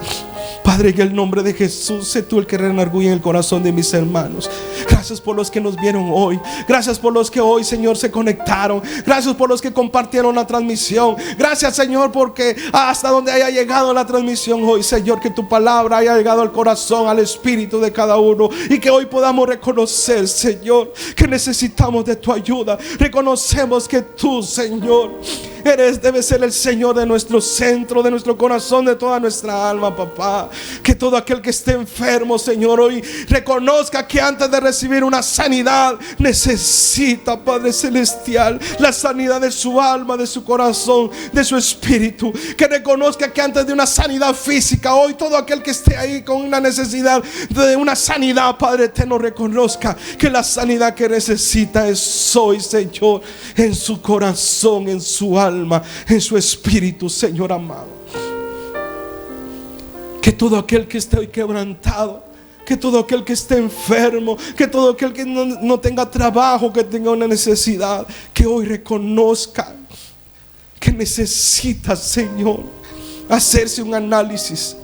Padre, en el nombre de Jesús, sé tú el que redarguye en el corazón de mis hermanos. Gracias por los que nos vieron hoy. Gracias por los que hoy, Señor, se conectaron. Gracias por los que compartieron la transmisión. Gracias, Señor, porque hasta donde haya llegado la transmisión hoy, Señor, que tu palabra haya llegado al corazón, al espíritu de cada uno, y que hoy podamos reconocer, Señor, que necesitamos de tu ayuda. Reconocemos que tú, Señor, debes ser el Señor de nuestro centro, de nuestro corazón, de toda nuestra alma, papá. Que todo aquel que esté enfermo, Señor, hoy reconozca que antes de recibir una sanidad necesita, Padre celestial, la sanidad de su alma, de su corazón, de su espíritu. Que reconozca que antes de una sanidad física, hoy todo aquel que esté ahí con una necesidad de una sanidad, Padre eterno, reconozca que la sanidad que necesita es hoy, Señor, en su corazón, en su alma, en su espíritu, Señor amado. Que todo aquel que esté hoy quebrantado, que todo aquel que esté enfermo, que todo aquel que no tenga trabajo, que tenga una necesidad, que hoy reconozca que necesita, Señor, hacerse un análisis,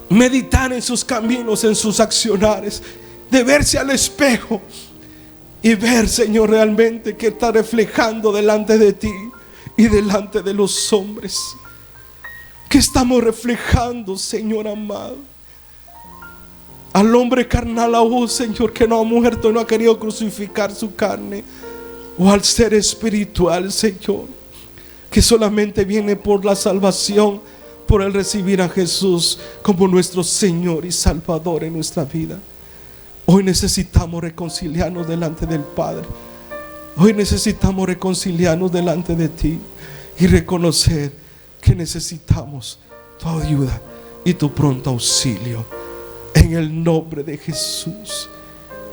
meditar en sus caminos, en sus accionares, de verse al espejo y ver, Señor, realmente que está reflejando delante de ti y delante de los hombres. Que estamos reflejando, Señor amado, al hombre carnal aún, Señor, que no ha muerto y no ha querido crucificar su carne, o al ser espiritual, Señor, que solamente viene por la salvación, por el recibir a Jesús como nuestro Señor y Salvador en nuestra vida. Hoy necesitamos reconciliarnos delante del Padre. Hoy necesitamos reconciliarnos delante de ti y reconocer que necesitamos tu ayuda y tu pronto auxilio. En el nombre de Jesús.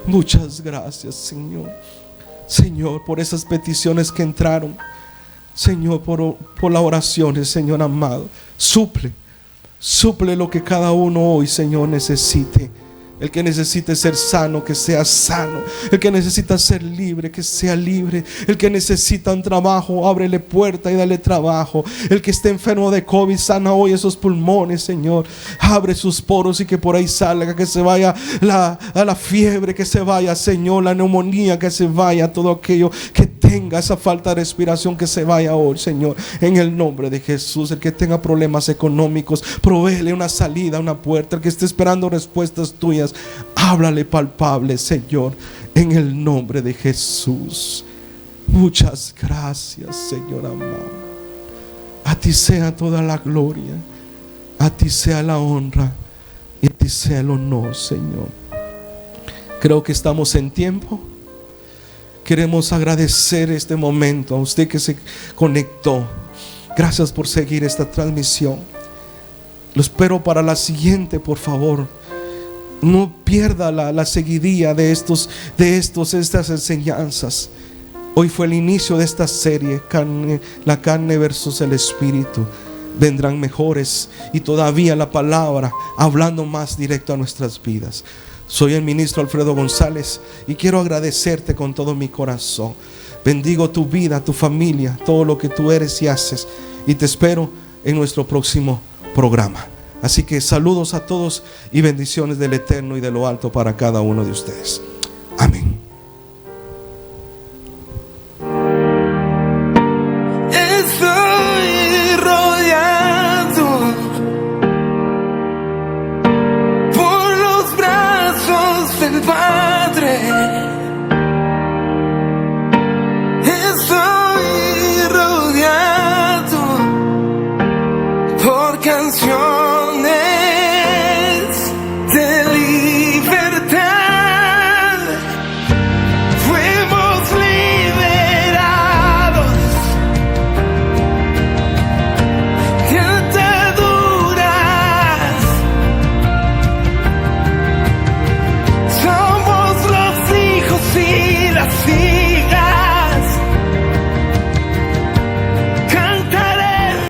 Muchas gracias, Señor. Señor, por esas peticiones que entraron. Señor, por las oraciones, Señor amado. Suple lo que cada uno hoy, Señor, necesite. El que necesite ser sano, que sea sano. El que necesita ser libre, que sea libre. El que necesita un trabajo, ábrele puerta y dale trabajo. El que esté enfermo de COVID, sana hoy esos pulmones, Señor. Abre sus poros y que por ahí salga, que se vaya a la fiebre, que se vaya, Señor, la neumonía, que se vaya todo aquello que tenga esa falta de respiración, que se vaya hoy, Señor, en el nombre de Jesús. El que tenga problemas económicos, provéele una salida, una puerta. El que esté esperando respuestas tuyas, háblale palpable, Señor, en el nombre de Jesús. Muchas gracias, Señor amado. A ti sea toda la gloria, a ti sea la honra y a ti sea el honor, Señor. Creo que estamos en tiempo. Queremos agradecer este momento a usted que se conectó. Gracias por seguir esta transmisión. Lo espero para la siguiente, por favor. No pierda la seguidilla de estas enseñanzas. Hoy fue el inicio de esta serie, la carne versus el espíritu. Vendrán mejores y todavía la palabra hablando más directo a nuestras vidas. Soy el ministro Alfredo González y quiero agradecerte con todo mi corazón. Bendigo tu vida, tu familia, todo lo que tú eres y haces, y te espero en nuestro próximo programa. Así que saludos a todos y bendiciones del Eterno y de lo alto para cada uno de ustedes. Amén. Estoy rodeado por los brazos del Padre. Estoy rodeado canción.